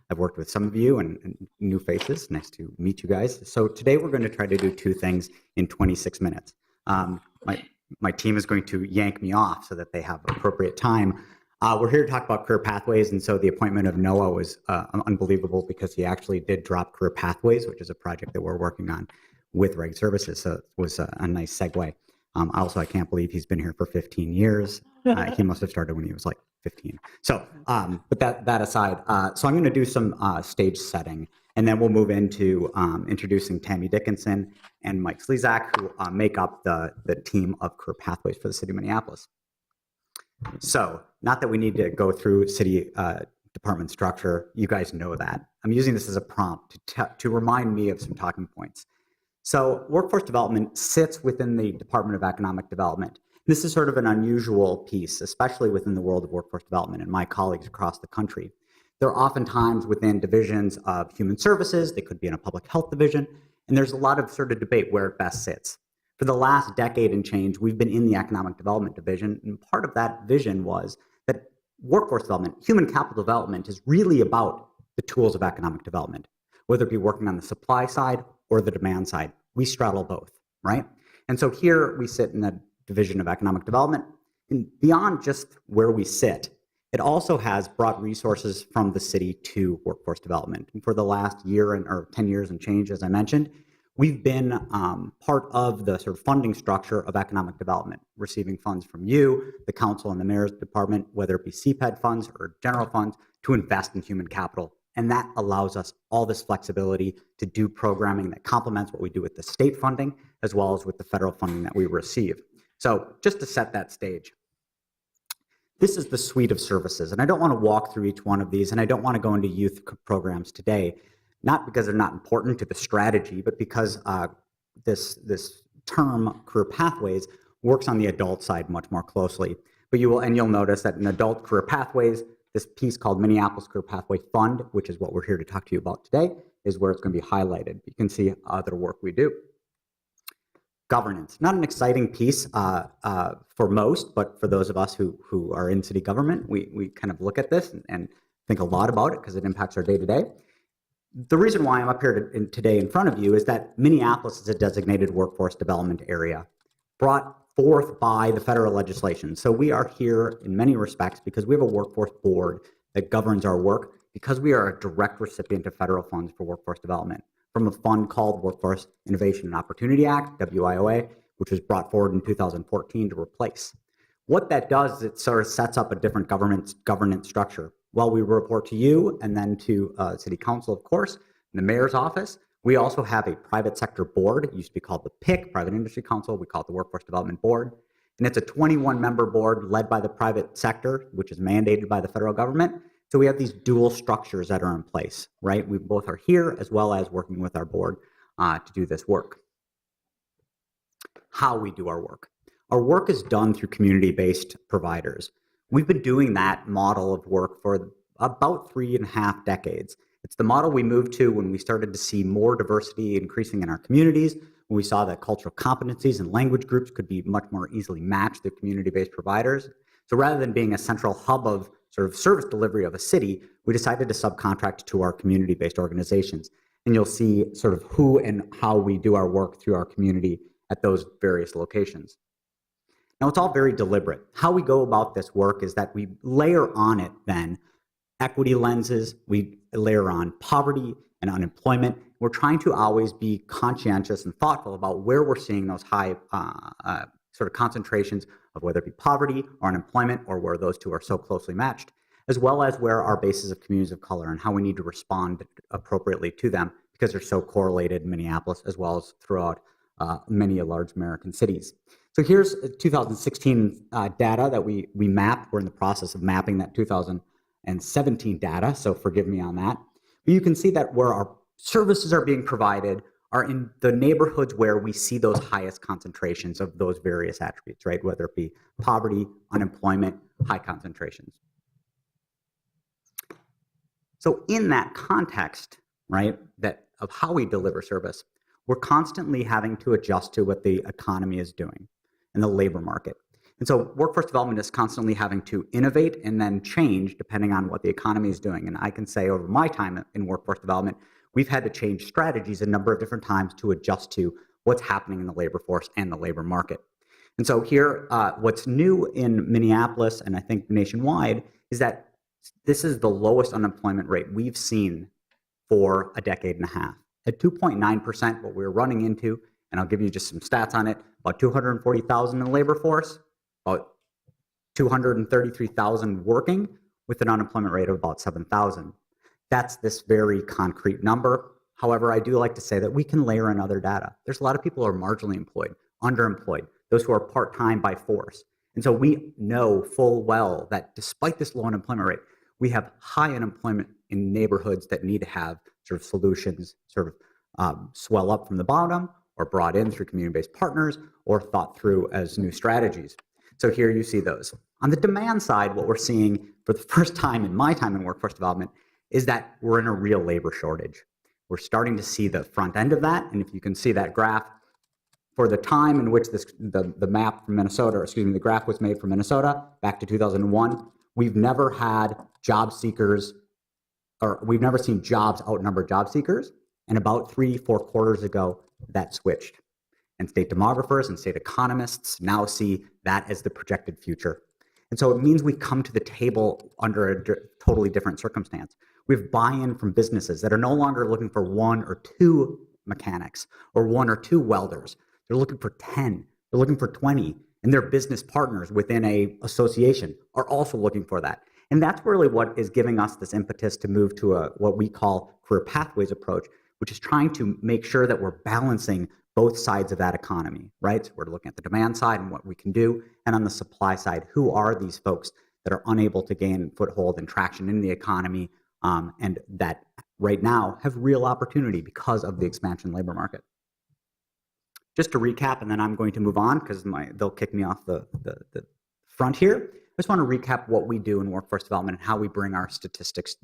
O: I've worked with some of you and new faces. Nice to meet you guys. So today we're going to try to do 2 things in 26 minutes. My team is going to yank me off so that they have appropriate time. We're here to talk about career pathways, and so the appointment of Noah was unbelievable because he actually did drop career pathways, which is a project that we're working on with Reg Services, so it was a nice segue. Also, I can't believe he's been here for 15 years. He must have started when he was like 15. So, but that aside, so I'm going to do some stage setting, and then we'll move into introducing Tammy Dickinson and Mike Slezak, who make up the team of career pathways for the city of Minneapolis. So, not that we need to go through city department structure. You guys know that. I'm using this as a prompt to remind me of some talking points. So, workforce development sits within the Department of Economic Development. This is sort of an unusual piece, especially within the world of workforce development and my colleagues across the country. They're oftentimes within divisions of human services. They could be in a public health division. And there's a lot of sort of debate where it best sits. For the last decade and change, we've been in the economic development division. And part of that vision was that workforce development, human capital development, is really about the tools of economic development, whether it be working on the supply side or the demand side. We straddle both, right? And so here we sit in the Division of Economic Development. And beyond just where we sit, it also has brought resources from the city to workforce development. And for the last year or 10 years and change, as I mentioned, we've been part of the sort of funding structure of economic development, receiving funds from you, the council, and the mayor's department, whether it be CPED funds or general funds, to invest in human capital. And that allows us all this flexibility to do programming that complements what we do with the state funding, as well as with the federal funding that we receive. So just to set that stage, this is the suite of services. And I don't want to walk through each one of these, and I don't want to go into youth programs today, not because they're not important to the strategy, but because this term, career pathways, works on the adult side much more closely. But you'll notice that in adult career pathways, this piece called Minneapolis Career Pathway Fund, which is what we're here to talk to you about today, is where it's going to be highlighted. You can see other work we do. Governance, not an exciting piece for most, but for those of us who are in city government, we kind of look at this and think a lot about it because it impacts our day-to-day. The reason why I'm up here today in front of you is that Minneapolis is a designated workforce development area brought forth by the federal legislation. So we are here in many respects because we have a workforce board that governs our work, because we are a direct recipient of federal funds for workforce development from a fund called Workforce Innovation and Opportunity Act, WIOA, which was brought forward in 2014 to replace. What that does is it sort of sets up a different governance structure. While we report to you and then to City Council, of course, in the mayor's office, we also have a private sector board. It used to be called the PIC, Private Industry Council. We call it the Workforce Development Board. And it's a 21-member board led by the private sector, which is mandated by the federal government. So we have these dual structures that are in place, right? We both are here as well as working with our board to do this work. How we do our work. Our work is done through community-based providers. We've been doing that model of work for about 3.5 decades. It's the model we moved to when we started to see more diversity increasing in our communities, when we saw that cultural competencies and language groups could be much more easily matched through community-based providers. So rather than being a central hub of sort of service delivery of a city, we decided to subcontract to our community-based organizations. And you'll see sort of who and how we do our work through our community at those various locations. Now, it's all very deliberate. How we go about this work is that we layer on it then equity lenses, we layer on poverty and unemployment. We're trying to always be conscientious and thoughtful about where we're seeing those high sort of concentrations of whether it be poverty or unemployment, or where those two are so closely matched, as well as where our bases of communities of color and how we need to respond appropriately to them because they're so correlated in Minneapolis as well as throughout many large American cities. So here's 2016 data that we mapped. We're in the process of mapping that 2017 data, so forgive me on that. But you can see that where our services are being provided are in the neighborhoods where we see those highest concentrations of those various attributes, right? Whether it be poverty, unemployment, high concentrations. So in that context, right, that of how we deliver service, we're constantly having to adjust to what the economy is doing and the labor market. And so workforce development is constantly having to innovate and then change depending on what the economy is doing. And I can say over my time in workforce development, we've had to change strategies a number of different times to adjust to what's happening in the labor force and the labor market. And so here, what's new in Minneapolis and I think nationwide is that this is the lowest unemployment rate we've seen for a decade and a half. At 2.9%, what we're running into, and I'll give you just some stats on it, about 240,000 in the labor force, about 233,000 working with an unemployment rate of about 7,000. That's this very concrete number. However, I do like to say that we can layer in other data. There's a lot of people who are marginally employed, underemployed, those who are part-time by force. And so we know full well that despite this low unemployment rate, we have high unemployment in neighborhoods that need to have sort of solutions sort of swell up from the bottom or brought in through community-based partners or thought through as new strategies. So here you see those. On the demand side, what we're seeing for the first time in my time in workforce development is that we're in a real labor shortage. We're starting to see the front end of that. And if you can see that graph, for the time in which the map from Minnesota, or excuse me, the graph was made for Minnesota back to 2001, we've never had job seekers, or we've never seen jobs outnumber job seekers. And about 3-4 quarters ago, that switched. And state demographers and state economists now see that as the projected future. And so it means we come to the table under a totally different circumstance. We have buy-in from businesses that are no longer looking for 1 or 2 mechanics or 1 or 2 welders. They're looking for 10, they're looking for 20, and their business partners within a association are also looking for that. And that's really what is giving us this impetus to move to what we call career pathways approach, which is trying to make sure that we're balancing both sides of that economy, right? So we're looking at the demand side and what we can do, and on the supply side, who are these folks that are unable to gain foothold and traction in the economy, and that right now have real opportunity because of the expansion labor market. Just to recap, and then I'm going to move on because they'll kick me off the front here. I just want to recap what we do in workforce development and how we bring our statistics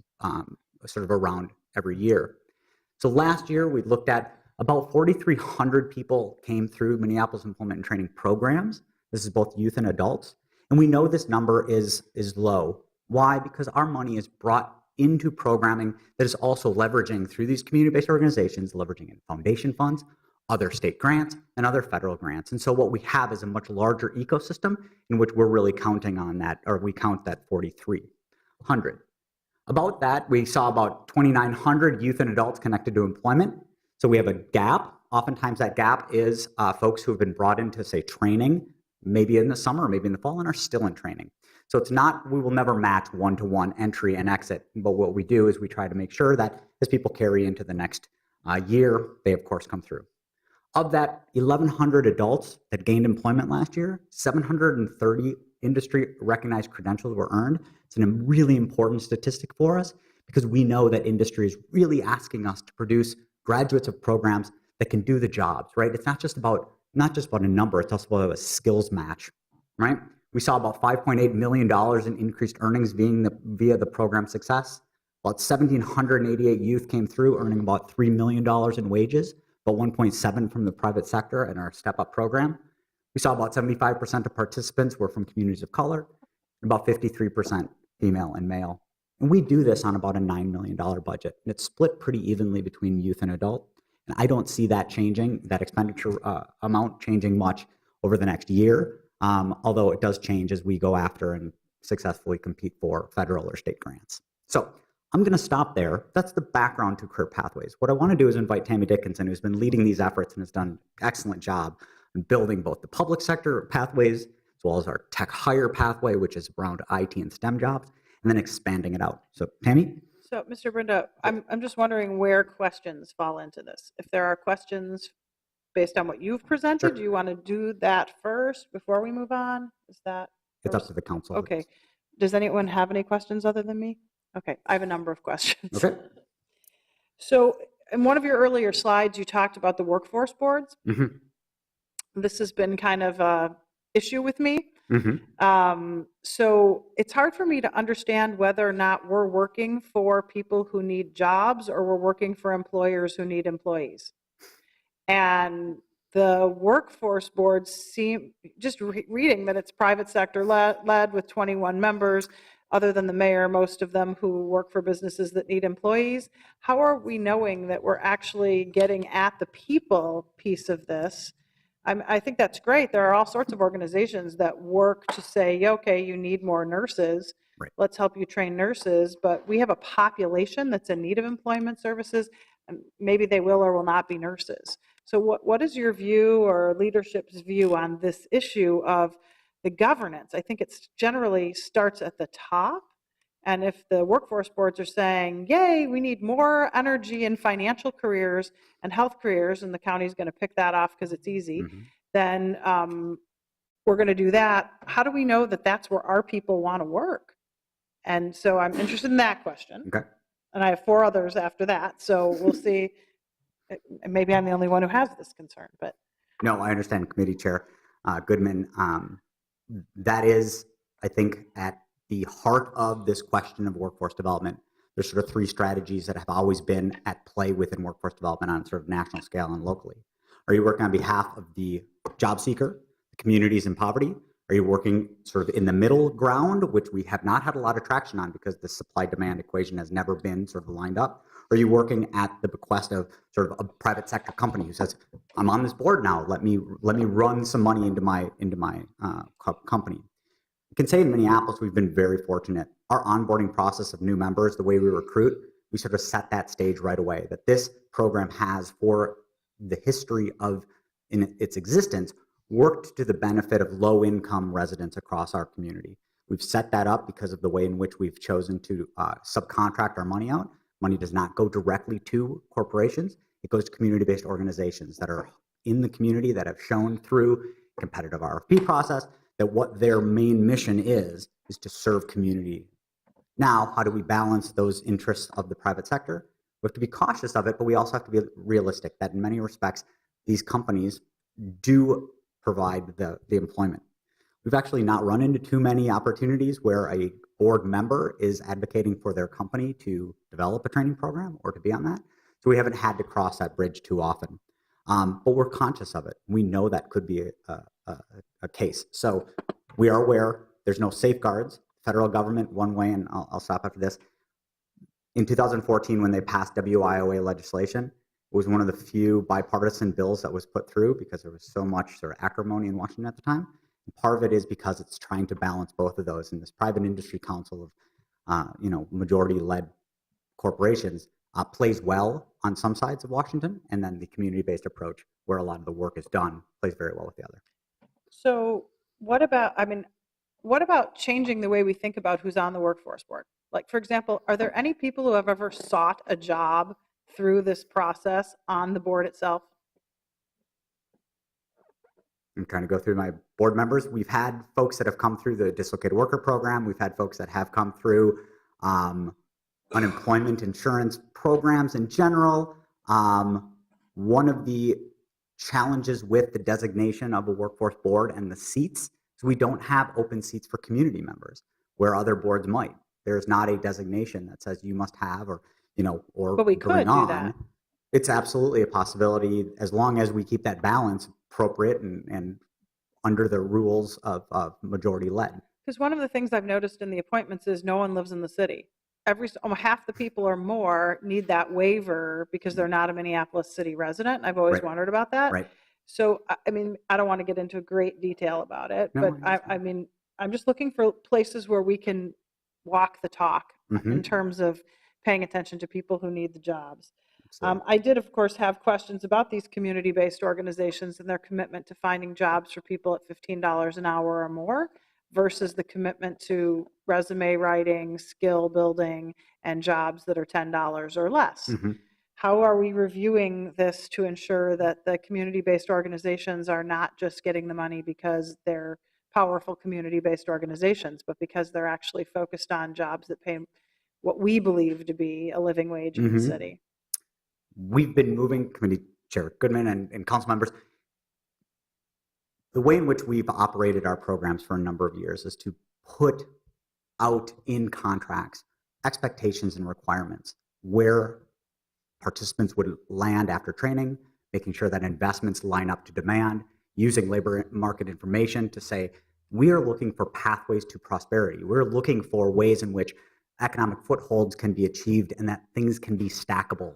O: sort of around every year. So last year, we looked at about 4,300 people came through Minneapolis Employment and Training programs. This is both youth and adults. And we know this number is low. Why? Because our money is brought into programming that is also leveraging through these community-based organizations, leveraging in foundation funds, other state grants, and other federal grants. And so what we have is a much larger ecosystem in which we're really counting on that, or we count that 4,300. About that, we saw about 2,900 youth and adults connected to employment. So we have a gap. Oftentimes that gap is folks who have been brought into, say, training, maybe in the summer, maybe in the fall, and are still in training. So it's not, we will never match one-to-one entry and exit, but what we do is we try to make sure that as people carry into the next year, they of course come through. Of that 1,100 adults that gained employment last year, 730 industry recognized credentials were earned. It's a really important statistic for us because we know that industry is really asking us to produce graduates of programs that can do the jobs, right? It's not just about a number, it's also about a skills match, right? We saw about $5.8 million in increased earnings via the program success. About 1,788 youth came through earning about $3 million in wages, about 1.7 from the private sector in our Step Up program. We saw about 75% of participants were from communities of color, and about 53% female and male. And we do this on about a $9 million budget. And it's split pretty evenly between youth and adult. And I don't see that changing, that expenditure amount changing much over the next year, although it does change as we go after and successfully compete for federal or state grants. So I'm going to stop there. That's the background to career pathways. What I want to do is invite Tammy Dickinson, who's been leading these efforts and has done an excellent job in building both the public sector pathways as well as our tech hire pathway, which is around IT and STEM jobs, and then expanding it out. So Tammy?
A: So, Mr. Brenda, I'm just wondering where questions fall into this. If there are questions based on what you've presented,
O: Sure.
A: do you want to do that first before we move on? Is that?
O: It's up to the council.
A: Okay. Does anyone have any questions other than me? Okay, I have a number of questions.
O: Okay.
A: So in one of your earlier slides, you talked about the workforce boards.
O: Mm-hmm.
A: This has been kind of an issue with me.
O: Mm-hmm.
A: So it's hard for me to understand whether or not we're working for people who need jobs or we're working for employers who need employees. And the workforce boards seem, just reading that it's private sector led with 21 members, other than the mayor, most of them who work for businesses that need employees. How are we knowing that we're actually getting at the people piece of this? I think that's great. There are all sorts of organizations that work to say, yeah, okay, you need more nurses.
O: Right.
A: Let's help you train nurses. But we have a population that's in need of employment services, and maybe they will or will not be nurses. So what is your view or leadership's view on this issue of the governance. I think it's generally starts at the top. And if the workforce boards are saying, yay, we need more energy in financial careers and health careers, and the county's going to pick that off because it's easy, then we're going to do that. How do we know that that's where our people want to work? And so I'm interested in that question.
O: Okay.
A: And I have 4 others after that. So we'll see. Maybe I'm the only one who has this concern, but.
O: No, I understand, Committee Chair Goodman. That is, I think, at the heart of this question of workforce development. There's sort of 3 strategies that have always been at play within workforce development on sort of national scale and locally. Are you working on behalf of the job seeker, the communities in poverty? Are you working sort of in the middle ground, which we have not had a lot of traction on because the supply-demand equation has never been sort of lined up? Or are you working at the bequest of sort of a private sector company who says, I'm on this board now, let me run some money into my company? I can say in Minneapolis, we've been very fortunate. Our onboarding process of new members, the way we recruit, we sort of set that stage right away, that this program has, for the history of in its existence, worked to the benefit of low-income residents across our community. We've set that up because of the way in which we've chosen to subcontract our money out. Money does not go directly to corporations. It goes to community-based organizations that are in the community, that have shown through competitive RFP process that what their main mission is to serve community. Now, how do we balance those interests of the private sector? We have to be cautious of it, but we also have to be realistic that in many respects, these companies do provide the employment. We've actually not run into too many opportunities where a board member is advocating for their company to develop a training program or to be on that. So we haven't had to cross that bridge too often. But we're conscious of it. We know that could be a case. So we are aware there's no safeguards. Federal government, one way, and I'll stop after this. In 2014, when they passed WIOA legislation, it was one of the few bipartisan bills that was put through because there was so much sort of acrimony in Washington at the time. And part of it is because it's trying to balance both of those. And this private industry council of, majority-led corporations plays well on some sides of Washington, and then the community-based approach, where a lot of the work is done, plays very well with the other.
A: So what about changing the way we think about who's on the workforce board? Like, for example, are there any people who have ever sought a job through this process on the board itself?
O: I'm trying to go through my board members. We've had folks that have come through the dislocated worker program. We've had folks that have come through unemployment insurance programs in general. One of the challenges with the designation of a workforce board and the seats is we don't have open seats for community members where other boards might. There's not a designation that says you must have or
A: But we could do that.
O: It's absolutely a possibility as long as we keep that balance appropriate and under the rules of majority led.
A: Because one of the things I've noticed in the appointments is no one lives in the city. Half the people or more need that waiver because they're not a Minneapolis city resident. I've always wondered about that.
O: Right.
A: So, I mean, I don't want to get into great detail about it,
O: No,
A: but I mean, I'm just looking for places where we can walk the talk in terms of paying attention to people who need the jobs. I did, of course, have questions about these community-based organizations and their commitment to finding jobs for people at $15 an hour or more versus the commitment to resume writing, skill building, and jobs that are $10 or less. How are we reviewing this to ensure that the community-based organizations are not just getting the money because they're powerful community-based organizations, but because they're actually focused on jobs that pay what we believe to be a living wage in the city?
O: We've been moving, Committee Chair Goodman and council members, the way in which we've operated our programs for a number of years is to put out in contracts expectations and requirements where participants would land after training, making sure that investments line up to demand, using labor market information to say, we are looking for pathways to prosperity. We're looking for ways in which economic footholds can be achieved and that things can be stackable.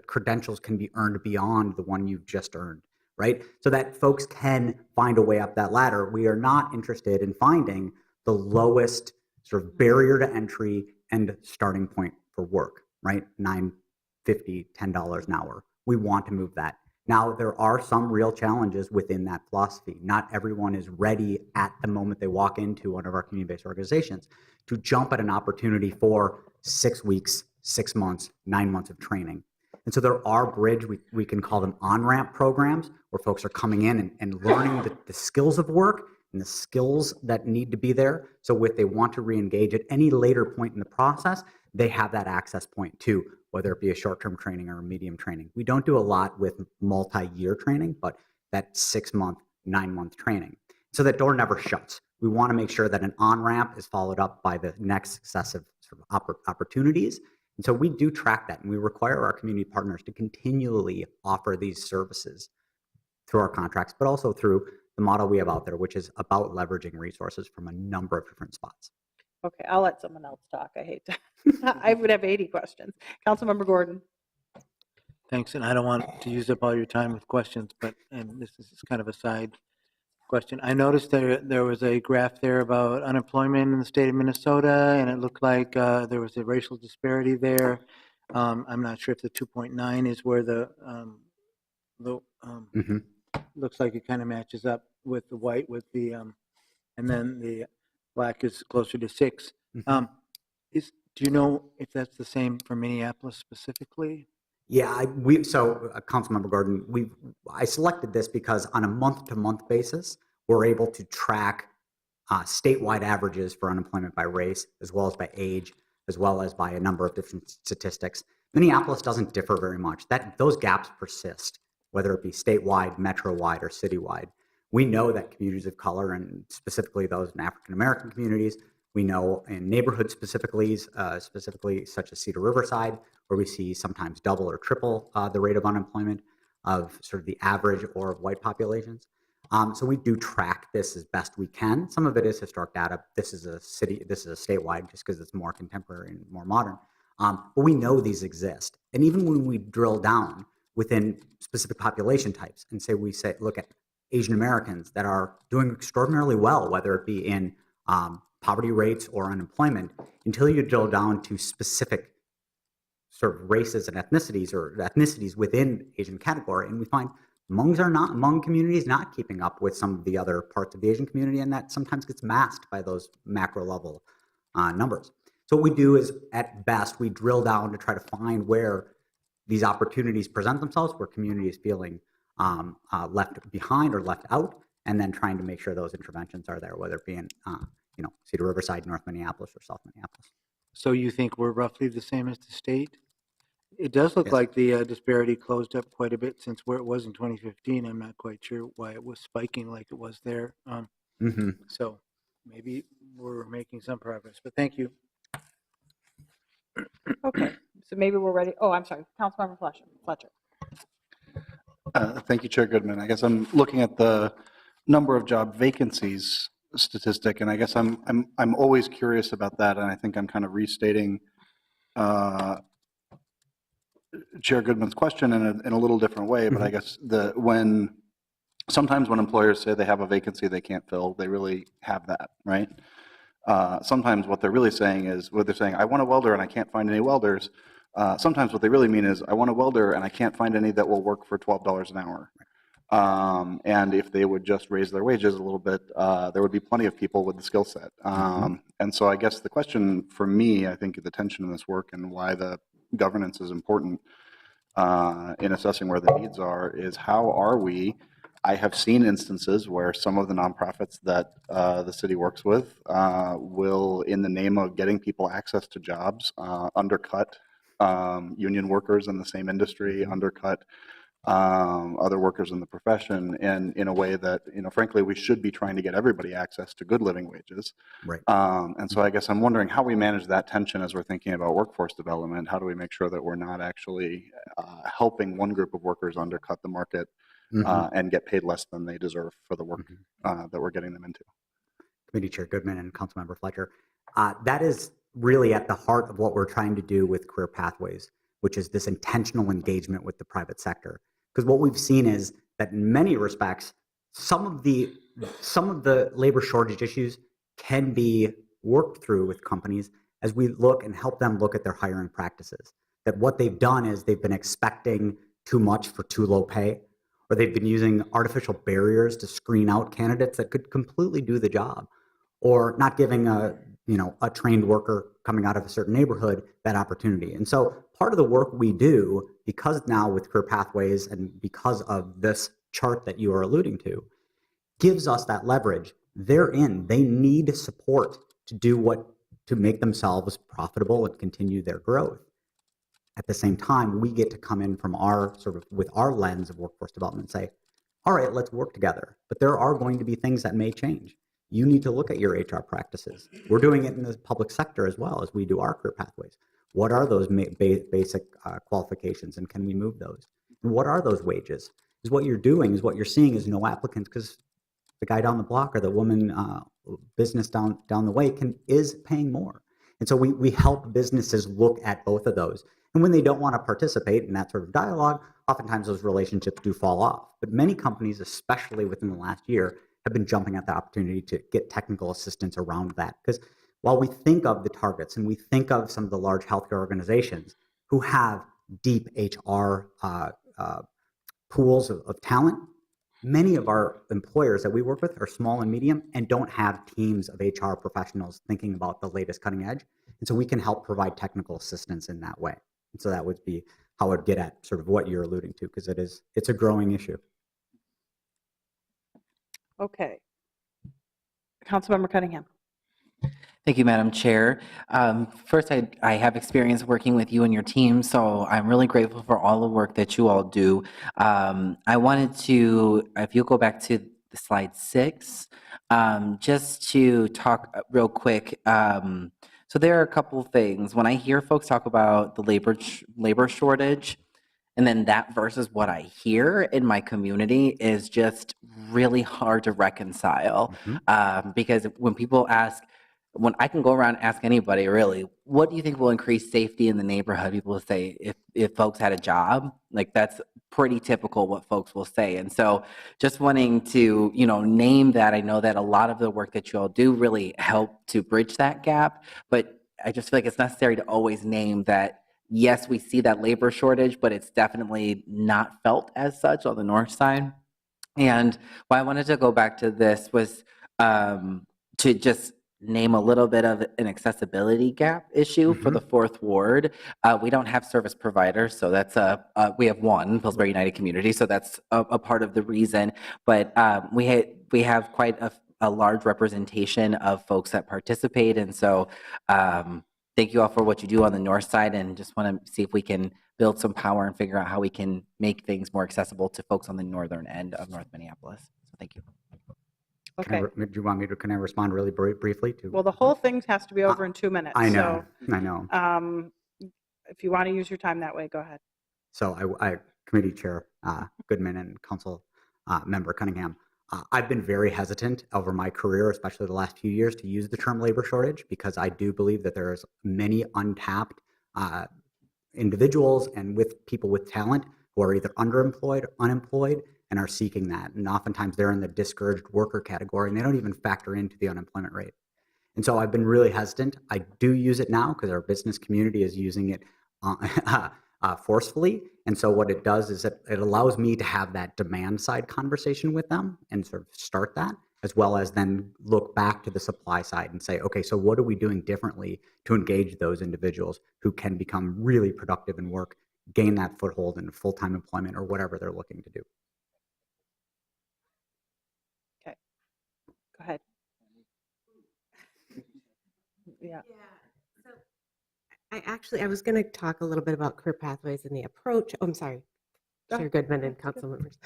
O: Credentials can be earned beyond the one you've just earned, right? So that folks can find a way up that ladder. We are not interested in finding the lowest sort of barrier to entry and starting point for work, right? $9.50, $10 an hour. We want to move that. Now, there are some real challenges within that philosophy. Not everyone is ready at the moment they walk into one of our community-based organizations to jump at an opportunity for 6 weeks, 6 months, 9 months of training. And so there are we can call them on-ramp programs, where folks are coming in and learning the skills of work and the skills that need to be there. So if they want to re-engage at any later point in the process, they have that access point too, whether it be a short-term training or a medium training. We don't do a lot with multi-year training, but that 6-month, 9-month training. So that door never shuts. We want to make sure that an on-ramp is followed up by the next successive sort of opportunities. And so we do track that, and we require our community partners to continually offer these services through our contracts, but also through the model we have out there, which is about leveraging resources from a number of different spots.
A: Okay, I'll let someone else talk. I hate to. I would have 80 questions. Councilmember Gordon.
K: Thanks, and I don't want to use up all your time with questions, and this is kind of a side question. I noticed there was a graph there about unemployment in the state of Minnesota, and it looked like there was a racial disparity there. I'm not sure if the 2.9 is where looks like it kind of matches up with the white with the, and then the black is closer to 6. Do you know if that's the same for Minneapolis specifically?
O: Yeah, Councilmember Gordon, I selected this because on a month-to-month basis, we're able to track statewide averages for unemployment by race, as well as by age, as well as by a number of different statistics. Minneapolis doesn't differ very much. Those gaps persist, whether it be statewide, metro-wide, or citywide. We know that communities of color, and specifically those in African-American communities, we know in neighborhoods specifically such as Cedar Riverside, where we see sometimes double or triple the rate of unemployment of sort of the average or of white populations. So we do track this as best we can. Some of it is historic data. This is a statewide, just because it's more contemporary and more modern. But we know these exist. And even when we drill down within specific population types and look at Asian Americans that are doing extraordinarily well, whether it be in poverty rates or unemployment, until you drill down to specific sort of races and ethnicities or ethnicities within Asian category, and we find Hmong communities not keeping up with some of the other parts of the Asian community, and that sometimes gets masked by those macro level numbers. So what we do is, at best, we drill down to try to find where these opportunities present themselves, where community is feeling left behind or left out, and then trying to make sure those interventions are there, whether it be in Cedar Riverside, North Minneapolis, or South Minneapolis.
K: So you think we're roughly the same as the state? It does look
O: Yes.
K: like the disparity closed up quite a bit since where it was in 2015. I'm not quite sure why it was spiking like it was there. So maybe we're making some progress, but thank you.
A: Okay, so maybe we're ready. Oh, I'm sorry, Councilmember Fletcher.
F: Thank you, Chair Goodman. I guess I'm looking at the number of job vacancies statistic, and I guess I'm always curious about that, and I think I'm kind of restating Chair Goodman's question in a little different way. But I guess sometimes when employers say they have a vacancy they can't fill, they really have that, right? Sometimes what they're really saying is, I want a welder and I can't find any welders. Sometimes what they really mean is, I want a welder and I can't find any that will work for $12 an hour. And if they would just raise their wages a little bit, there would be plenty of people with the skill set. And so I guess the question for me, I think the tension in this work and why the governance is important in assessing where the needs are is, how are we? I have seen instances where some of the nonprofits that the city works with will, in the name of getting people access to jobs, undercut union workers in the same industry, undercut other workers in the profession, and in a way that, frankly, we should be trying to get everybody access to good living wages.
O: Right.
F: And so I guess I'm wondering how we manage that tension as we're thinking about workforce development. How do we make sure that we're not actually helping one group of workers undercut the market and get paid less than they deserve for the work that we're getting them into?
O: Committee Chair Goodman and Councilmember Fletcher, that is really at the heart of what we're trying to do with Career Pathways, which is this intentional engagement with the private sector. Because what we've seen is that in many respects, some of the labor shortage issues can be worked through with companies as we look and help them look at their hiring practices. That what they've done is they've been expecting too much for too low pay, or they've been using artificial barriers to screen out candidates that could completely do the job, or not giving a trained worker coming out of a certain neighborhood that opportunity. And so part of the work we do, because now with career pathways and because of this chart that you are alluding to, gives us that leverage. They're in. They need support to make themselves profitable and continue their growth. At the same time, we get to come in from with our lens of workforce development and say, all right, let's work together. But there are going to be things that may change. You need to look at your HR practices. We're doing it in the public sector as well as we do our career pathways. What are those basic qualifications, and can we move those? And what are those wages? Is what you're seeing is no applicants because the guy down the block or the woman business down the way is paying more. And so we help businesses look at both of those. And when they don't want to participate in that sort of dialogue, oftentimes those relationships do fall off. But many companies, especially within the last year, have been jumping at the opportunity to get technical assistance around that. Because while we think of the targets and we think of some of the large healthcare organizations who have deep HR pools of talent, many of our employers that we work with are small and medium and don't have teams of HR professionals thinking about the latest cutting edge. And so we can help provide technical assistance in that way. And so that would be how I'd get at sort of what you're alluding to, because it's a growing issue.
A: Okay. Councilmember Cunningham.
D: Thank you, Madam Chair. First, I have experience working with you and your team, so I'm really grateful for all the work that you all do. I wanted to, if you go back to the slide 6, just to talk real quick. So there are a couple things. When I hear folks talk about the labor shortage, and then that versus what I hear in my community is just really hard to reconcile. Because when people ask, when I can go around and ask anybody really, what do you think will increase safety in the neighborhood? People will say, if folks had a job, like that's pretty typical what folks will say. And so just wanting to, name that, I know that a lot of the work that you all do really help to bridge that gap, but I just feel like it's necessary to always name that, yes, we see that labor shortage, but it's definitely not felt as such on the north side. And why I wanted to go back to this was to just name a little bit of an accessibility gap issue for the 4th Ward. We don't have service providers, so that's we have one, Pillsbury United Community, so that's a part of the reason. But we have quite a large representation of folks that participate, and so thank you all for what you do on the north side, and just want to see if we can build some power and figure out how we can make things more accessible to folks on the northern end of North Minneapolis. So thank you.
A: Okay.
O: Do you want me to, can I respond really briefly to?
A: Well, the whole thing has to be over in 2 minutes.
O: I know.
A: If you want to use your time that way, go ahead.
O: So I Committee Chair Goodman and Council Member Cunningham, I've been very hesitant over my career, especially the last few years, to use the term labor shortage, because I do believe that there's many untapped individuals and with people with talent who are either underemployed or unemployed and are seeking that. And oftentimes they're in the discouraged worker category and they don't even factor into the unemployment rate. And so I've been really hesitant. I do use it now because our business community is using it forcefully. And so what it does is it allows me to have that demand side conversation with them and sort of start that, as well as then look back to the supply side and say, okay, so what are we doing differently to engage those individuals who can become really productive in work, gain that foothold in full-time employment or whatever they're looking to do.
A: Okay, go ahead. Yeah.
P: So I was going to talk a little bit about career pathways and the approach. Oh, I'm sorry, Chair Goodman and council members.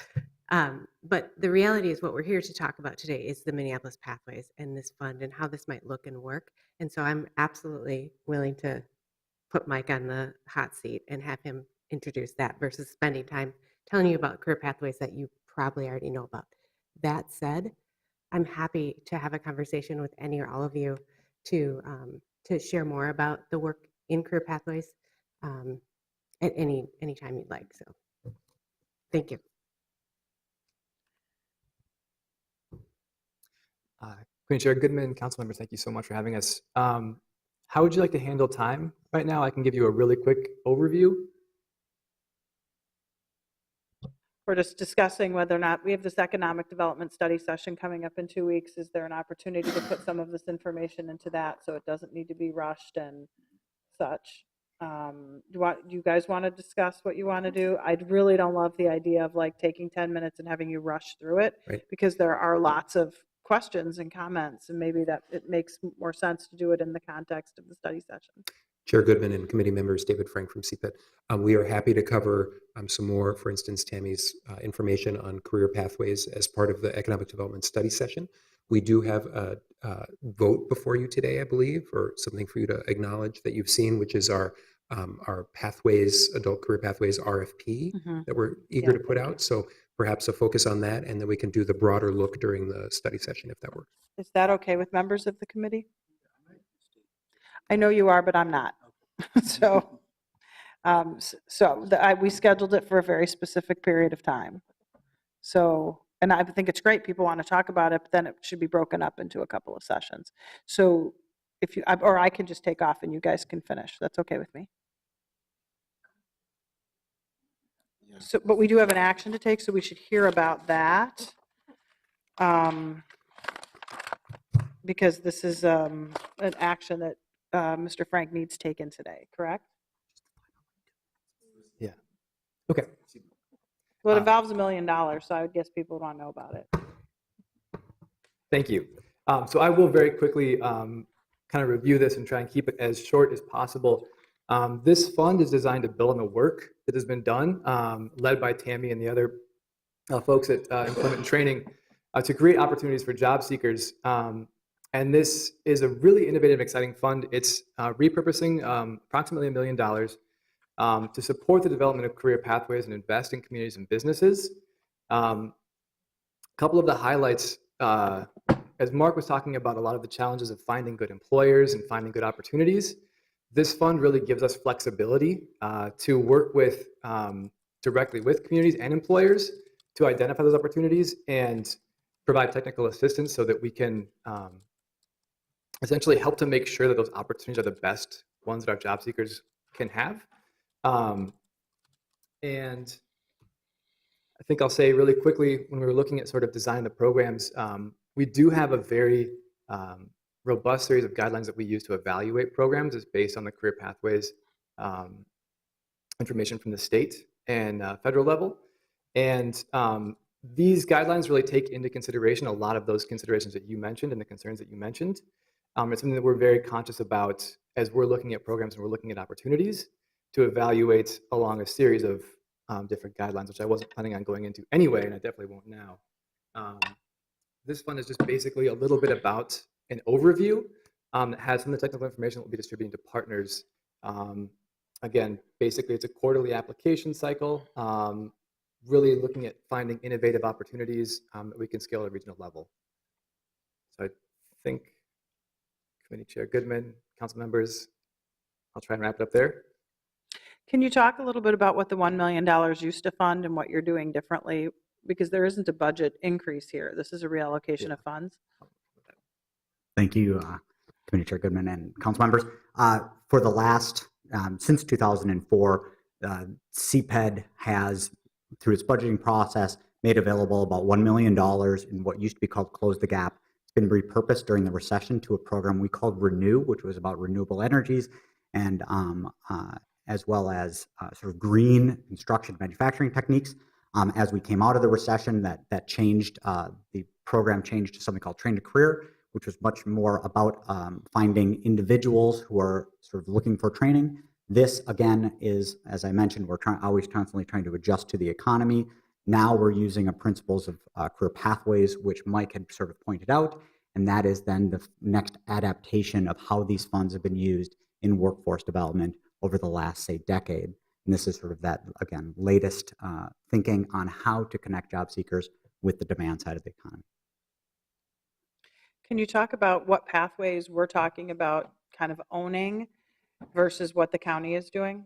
P: But the reality is what we're here to talk about today is the Minneapolis Pathways and this fund and how this might look and work. And so I'm absolutely willing to put Mike on the hot seat and have him introduce that versus spending time telling you about career pathways that you probably already know about. That said, I'm happy to have a conversation with any or all of you to share more about the work in career pathways at any time you'd like. So thank you.
Q: Committee Chair Goodman, council members, thank you so much for having us. How would you like to handle time right now? I can give you a really quick overview.
A: We're just discussing whether or not, we have this economic development study session coming up in 2 weeks. Is there an opportunity to put some of this information into that so it doesn't need to be rushed and such? Do you guys want to discuss what you want to do? I really don't love the idea of like taking 10 minutes and having you rush through it,
R: Right.
A: because there are lots of questions and comments, and maybe that it makes more sense to do it in the context of the study session.
R: Chair Goodman and committee members, David Frank from CPET. We are happy to cover some more, for instance, Tammy's information on career pathways as part of the economic development study session. We do have a vote before you today, I believe, or something for you to acknowledge that you've seen, which is our pathways, adult career pathways RFP that we're eager to put out. So perhaps a focus on that, and then we can do the broader look during the study session if that works.
A: Is that okay with members of the committee? I know you are, but I'm not. So, we scheduled it for a very specific period of time. So, and I think it's great. People want to talk about it, but then it should be broken up into a couple of sessions. So if you, or I can just take off and you guys can finish. That's okay with me. So, but we do have an action to take, so we should hear about that. Because this is an action that Mr. Frank needs taken today, correct?
Q: Yeah. Okay.
A: Well, it involves $1 million, so I would guess people want to know about it.
Q: Thank you. So I will very quickly kind of review this and try and keep it as short as possible. This fund is designed to build on the work that has been done, led by Tammy and the other folks at Employment and Training, to create opportunities for job seekers. And this is a really innovative, exciting fund. It's repurposing approximately $1 million to support the development of career pathways and invest in communities and businesses. A couple of the highlights, as Mark was talking about a lot of the challenges of finding good employers and finding good opportunities, this fund really gives us flexibility to work with directly with communities and employers to identify those opportunities and provide technical assistance so that we can essentially help to make sure that those opportunities are the best ones that our job seekers can have. And I think I'll say really quickly, when we were looking at sort of designing the programs, we do have a very robust series of guidelines that we use to evaluate programs. It's based on the career pathways information from the state and federal level. And these guidelines really take into consideration a lot of those considerations that you mentioned and the concerns that you mentioned. It's something that we're very conscious about as we're looking at programs and we're looking at opportunities to evaluate along a series of different guidelines, which I wasn't planning on going into anyway, and I definitely won't now. This fund is just basically a little bit about an overview that has some of the technical information that we'll be distributing to partners. Again, basically it's a quarterly application cycle, really looking at finding innovative opportunities that we can scale at a regional level. So I think Committee Chair Goodman, council members, I'll try and wrap it up there.
A: Can you talk a little bit about what the $1 million used to fund and what you're doing differently? Because there isn't a budget increase here. This is a reallocation of funds.
O: Thank you, Committee Chair Goodman and council members. For the last, since 2004, CPED has, through its budgeting process, made available about $1 million in what used to be called Close the Gap. It's been repurposed during the recession to a program we called Renew, which was about renewable energies and as well as sort of green construction manufacturing techniques. As we came out of the recession, that changed, the program changed to something called Train to Career, which was much more about finding individuals who are sort of looking for training. This, again, is, as I mentioned, we're always constantly trying to adjust to the economy. Now we're using principles of career pathways, which Mike had sort of pointed out, and that is then the next adaptation of how these funds have been used in workforce development over the last, say, decade. And this is sort of that, again, latest thinking on how to connect job seekers with the demand side of the economy.
A: Can you talk about what pathways we're talking about kind of owning versus what the county is doing?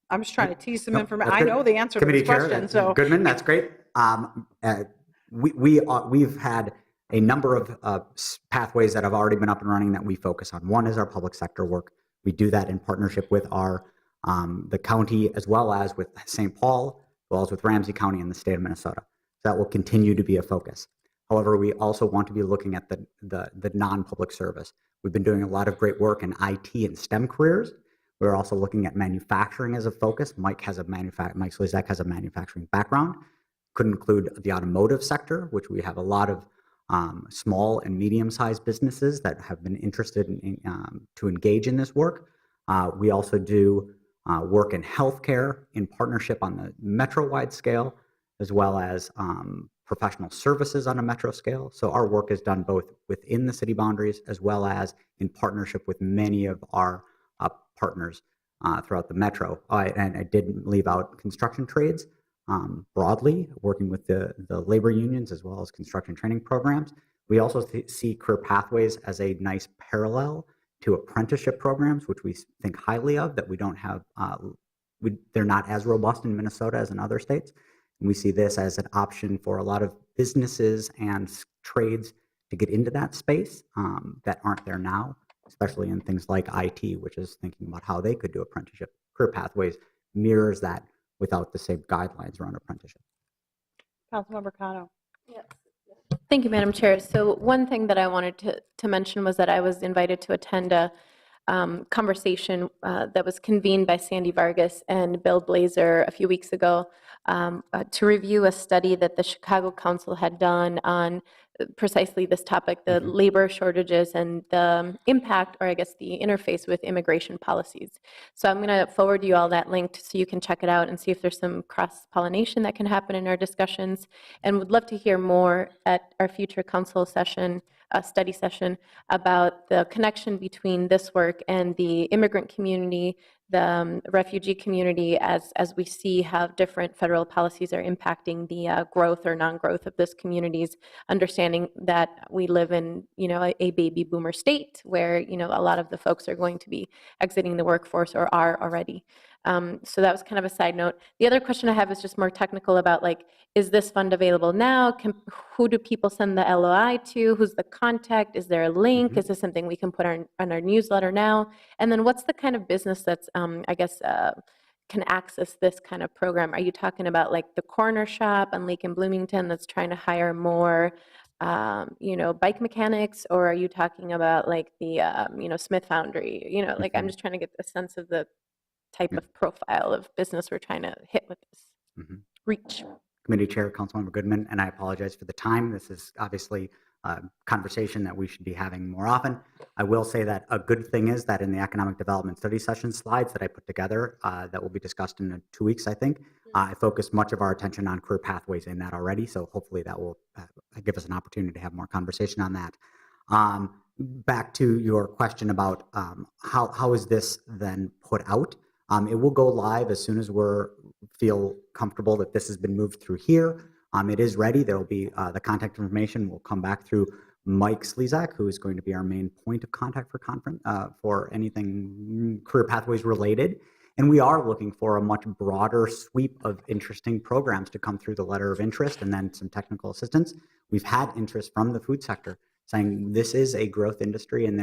A: I'm just trying to tease some information. I know the answer to this question, so.
O: Goodman, that's great. We've had a number of pathways that have already been up and running that we focus on. One is our public sector work. We do that in partnership with our the county as well as with St. Paul, well as with Ramsey County and the state of Minnesota. So that will continue to be a focus. However, we also want to be looking at the non-public service. We've been doing a lot of great work in IT and STEM careers. We're also looking at manufacturing as a focus. Mike Slezak has a manufacturing background. Could include the automotive sector, which we have a lot of small and medium-sized businesses that have been interested to engage in this work. We also do work in healthcare in partnership on the metro-wide scale, as well as professional services on a metro scale. So our work is done both within the city boundaries as well as in partnership with many of our partners throughout the metro. And I didn't leave out construction trades broadly, working with the labor unions as well as construction training programs. We also see career pathways as a nice parallel to apprenticeship programs, which we think highly of, that we don't have, they're not as robust in Minnesota as in other states. And we see this as an option for a lot of businesses and trades to get into that space that aren't there now, especially in things like IT, which is thinking about how they could do apprenticeship. Career pathways mirrors that without the same guidelines around apprenticeship.
A: Councilmember Cano.
E: Thank you, Madam Chair. So one thing that I wanted to mention was that I was invited to attend a conversation that was convened by Sandy Vargas and Bill Blazer a few weeks ago to review a study that the Chicago Council had done on precisely this topic, the labor shortages and the impact, or I guess the interface with immigration policies. So I'm going to forward you all that link so you can check it out and see if there's some cross-pollination that can happen in our discussions, and would love to hear more at our future council session, study session, about the connection between this work and the immigrant community, the refugee community, as we see how different federal policies are impacting the growth or non-growth of this communities, understanding that we live in, a baby boomer state where, a lot of the folks are going to be exiting the workforce or are already. So that was kind of a side note. The other question I have is just more technical about, is this fund available now? Who do people send the LOI to? Who's the contact? Is there a link? Is this something we can put on our newsletter now? And then what's the kind of business that's, can access this kind of program? Are you talking about the corner shop on Lake and Bloomington that's trying to hire more bike mechanics, or are you talking about the Smith Foundry? I'm just trying to get a sense of the type of profile of business we're trying to hit with this reach.
O: Committee Chair, Councilmember Goodman, and I apologize for the time. This is obviously a conversation that we should be having more often. I will say that a good thing is that in the Economic Development Study Session slides that I put together that will be discussed in 2 weeks, I think, I focused much of our attention on career pathways in that already, so hopefully that will give us an opportunity to have more conversation on that. Back to your question about how is this then put out? It will go live as soon as we feel comfortable that this has been moved through here. It is ready. There will be the contact information will come back through Mike Slezak, who is going to be our main point of contact for anything career pathways related. And we are looking for a much broader sweep of interesting programs to come through the letter of interest and then some technical assistance. We've had interest from the food sector saying this is a growth industry and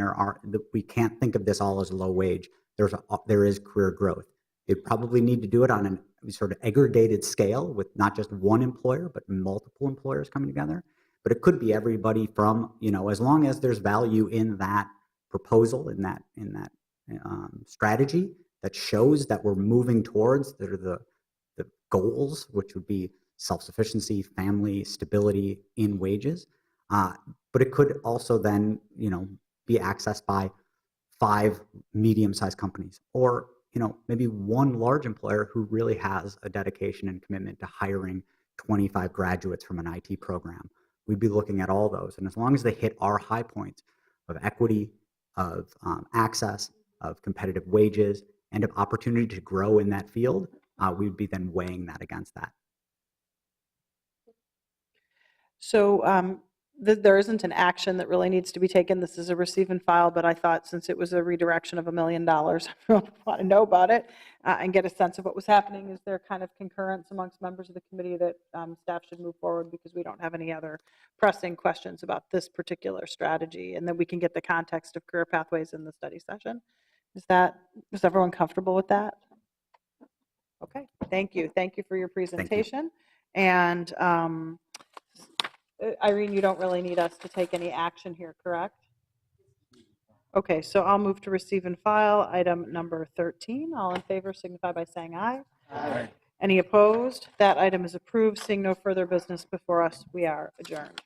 O: we can't think of this all as low wage. There is career growth. They probably need to do it on a sort of aggregated scale with not just one employer, but multiple employers coming together. But it could be everybody from, as long as there's value in that proposal, in that strategy that shows that we're moving towards the goals, which would be self-sufficiency, family, stability in wages. But it could also then, be accessed by 5 medium-sized companies, or maybe one large employer who really has a dedication and commitment to hiring 25 graduates from an IT program. We'd be looking at all those, and as long as they hit our high points of equity, of access, of competitive wages, and of opportunity to grow in that field, we'd be then weighing that against that.
A: So there isn't an action that really needs to be taken. This is a receive and file, but I thought since it was a redirection of $1 million, I really want to know about it and get a sense of what was happening. Is there kind of concurrence amongst members of the committee that staff should move forward because we don't have any other pressing questions about this particular strategy, and then we can get the context of career pathways in the study session? Is everyone comfortable with that? Okay, thank you. Thank you for your presentation. And Irene, you don't really need us to take any action here, correct? Okay, so I'll move to receive and file item number 13. All in favor signify by saying aye.
K: Aye.
A: Any opposed? That item is approved. Seeing no further business before us, we are adjourned.